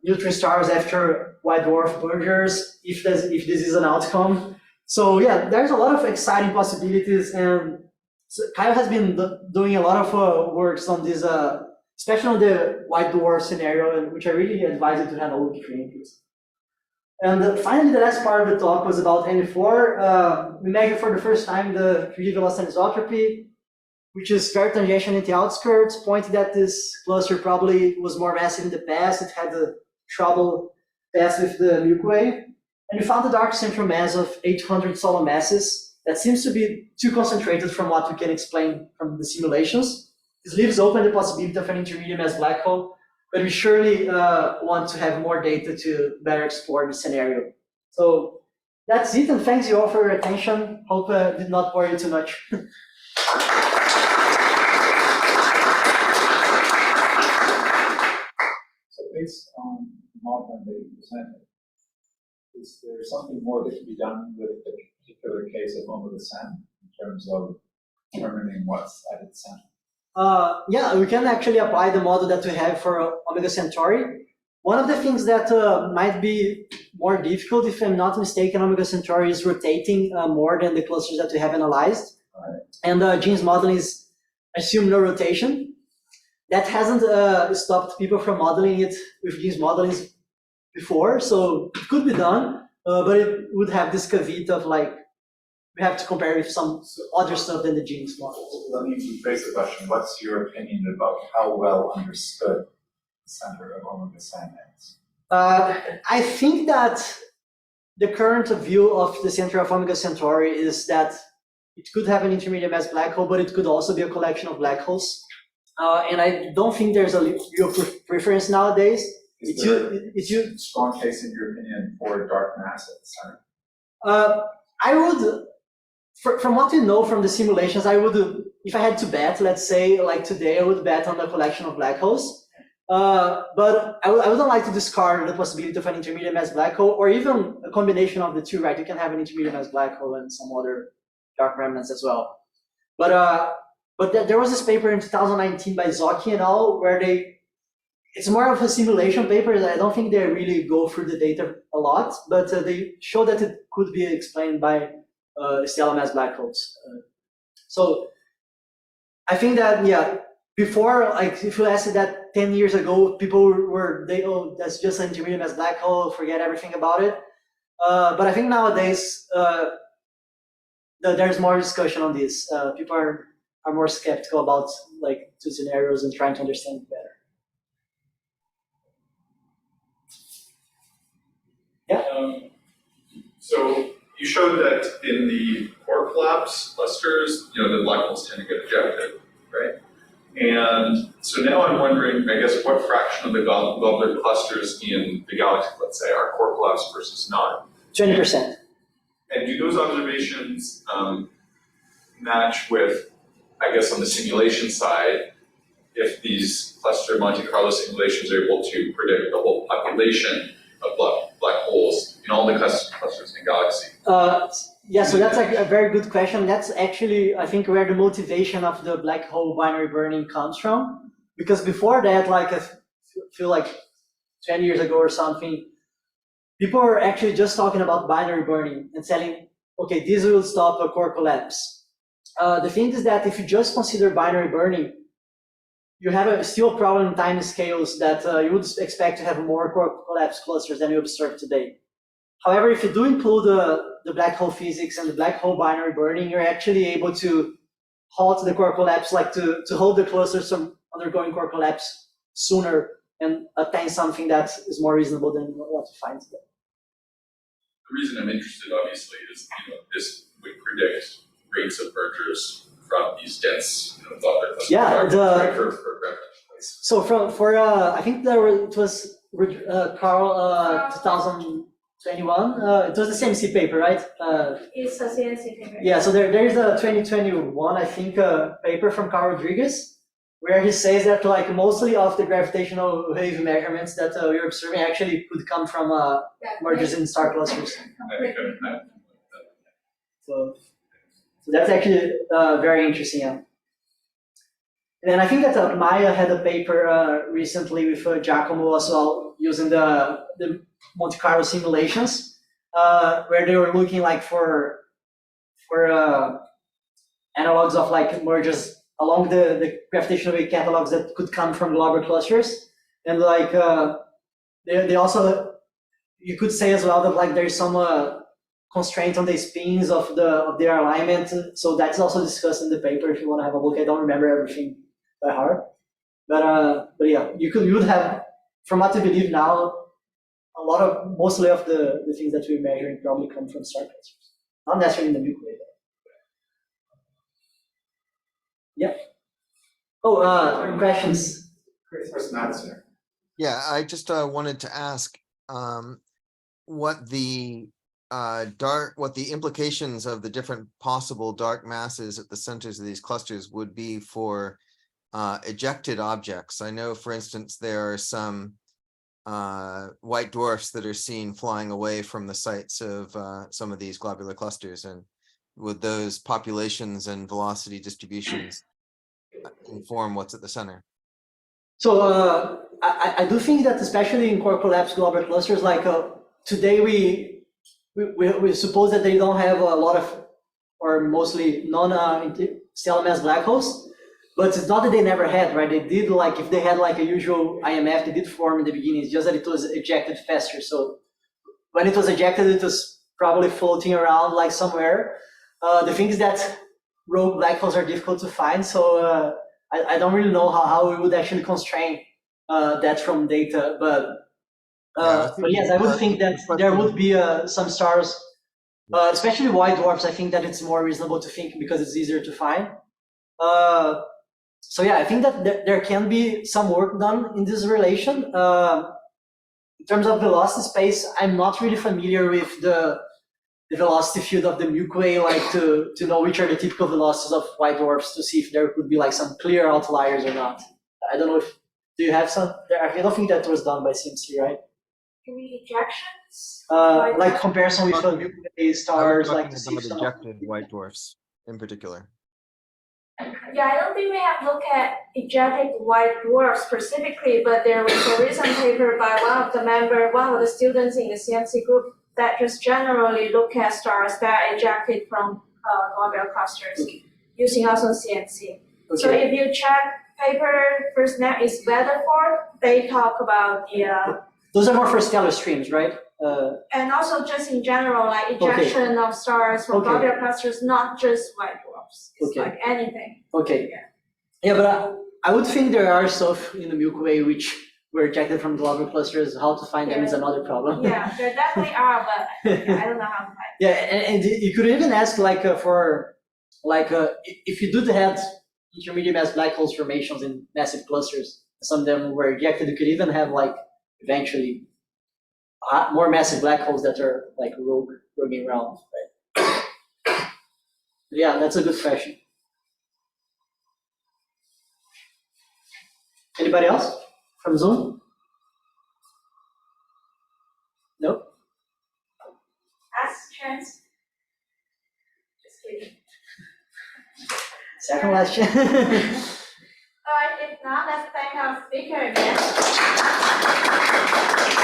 neutron stars after white dwarf mergers, if this is an outcome. So yeah, there's a lot of exciting possibilities, and so Kyle has been doing a lot of works on this, especially on the white dwarf scenario, which I really advise you to have a look if you're interested. And finally, the last part of the talk was about NE4. We measured for the first time the 3D velocity anisotropy, which is very tangential in the outskirts, pointing that this cluster probably was more massive in the past. It had a trouble past with the Milky Way. And we found a dark central mass of 800 solar masses that seems to be too concentrated from what we can explain from the simulations. This leaves open the possibility of an intermediate mass black hole, but we surely want to have more data to better explore the scenario. So that's it, and thanks you all for your attention. Hope I did not bore you too much. Based on modeling that you presented, is there something more that can be done with the particular case of Omega Centauri in terms of determining what's at its center? Yeah, we can actually apply the model that we have for Omega Centauri. One of the things that might be more difficult, if I'm not mistaken, Omega Centauri is rotating more than the clusters that we have analyzed. Right. And Jean's modeling is, I assume, no rotation. That hasn't stopped people from modeling it with Jean's modeling before, so it could be done, but it would have this caveat of like, we have to compare with some other stuff than the Jean's model. Let me rephrase the question. What's your opinion about how well understood the center of Omega Centauri is? I think that the current view of the center of Omega Centauri is that it could have an intermediate mass black hole, but it could also be a collection of black holes. And I don't think there's a real preference nowadays. Is there a strong case, in your opinion, for dark mass at the center? I would, from what we know from the simulations, I would, if I had to bet, let's say like today, I would bet on a collection of black holes. But I wouldn't like to discard the possibility of an intermediate mass black hole, or even a combination of the two, right? You can have an intermediate mass black hole and some other dark remnants as well. But there was this paper in 2019 by Zocchi and al, where it's more of a simulation paper. I don't think they really go through the data a lot, but they show that it could be explained by stellar mass black holes. So I think that, yeah, before, like if you asked that 10 years ago, people were, oh, that's just an intermediate mass black hole, forget everything about it. But I think nowadays, there's more discussion on this. People are more skeptical about like two scenarios and trying to understand it better. Yeah. So you showed that in the core collapse clusters, the black holes tend to get ejected, right? And so now I'm wondering, I guess, what fraction of the globular clusters in the galaxy, let's say, are core collapse versus not? 20%. And do those observations match with, I guess, on the simulation side, if these cluster Monte Carlo simulations are able to predict the whole population of black holes in all the clusters in the galaxy? Yeah, so that's a very good question. That's actually, I think, where the motivation of the black hole binary burning comes from. Because before that, like I feel like 20 years ago or something, people were actually just talking about binary burning and saying, okay, this will stop a core collapse. The thing is that if you just consider binary burning, you have still a problem in time scales that you would expect to have more core collapse clusters than you observe today. However, if you do include the black hole physics and the black hole binary burning, you're actually able to halt the core collapse, like to hold the clusters from undergoing core collapse sooner and attain something that is more reasonable than what you find today. The reason I'm interested, obviously, is this would predict rates of mergers from these dense, globular clusters. Yeah, for so I think it was Carl 2021. It was the CMC paper, right? It's a CNC paper. Yeah, so there is a 2021, I think, paper from Carl Rodriguez, where he says that like mostly of the gravitational wave measurements that we're observing actually could come from mergers in star clusters. So that's actually very interesting. Yeah. And I think that Maya had a paper recently with Giacomo as well, using the Monte Carlo simulations, where they were looking like for analogs of like mergers along the gravitational wave catalogs that could come from globular clusters, and like they also, you could say as well that like there's some constraint on the spins of their alignment, so that's also discussed in the paper if you want to have a look. I don't remember everything by heart, but yeah, you would have, from what I believe now, mostly of the things that we're measuring probably come from star clusters, not necessarily in the Milky Way. Yeah. Oh, questions? Chris Madsen. Yeah, I just wanted to ask what the implications of the different possible dark masses at the centers of these clusters would be for ejected objects. I know, for instance, there are some white dwarfs that are seen flying away from the sites of some of these globular clusters, and would those populations and velocity distributions inform what's at the center? So I do think that especially in core collapse globular clusters, like today we suppose that they don't have a lot of, or mostly non-stellar mass black holes, but it's not that they never had, right? They did, like if they had like a usual IMF, they did form in the beginning. It's just that it was ejected faster. So when it was ejected, it was probably floating around like somewhere. The thing is that rogue black holes are difficult to find, so I don't really know how we would actually constrain that from data, but yes, I would think that there would be some stars, especially white dwarfs. I think that it's more reasonable to think because it's easier to find. So yeah, I think that there can be some work done in this relation. In terms of velocity space, I'm not really familiar with the velocity field of the Milky Way, like to know which are the typical velocities of white dwarfs to see if there could be like some clear outliers or not. I don't know if, do you have some? I don't think that was done by CMC, right? Ejections? Like comparison with the Milky Way stars, like to see some if some ejected white dwarfs in particular. Yeah, I don't think we have looked at ejected white dwarfs specifically, but there was a recent paper by one of the students in the CMC group that just generally look at stars that are ejected from globular clusters using also CMC. So if you check paper first name is Weatherford, they talk about the those are more for stellar streams, right? and also just in general, like ejection of stars from globular clusters, not just white dwarfs. It's like anything. Okay. Yeah, but I would think there are stuff in the Milky Way which were ejected from globular clusters, how to find them is another problem. Yeah, there definitely are, but I don't know how to find. Yeah, and you could even ask if you do have intermediate mass black holes formations in massive clusters, some of them were ejected, you could even have eventually more massive black holes that are roaming around, right? Yeah, that's a good question. Anybody else from Zoom? Nope. Last chance. Just kidding. Second last chance. Alright, if not, let's thank our speaker again.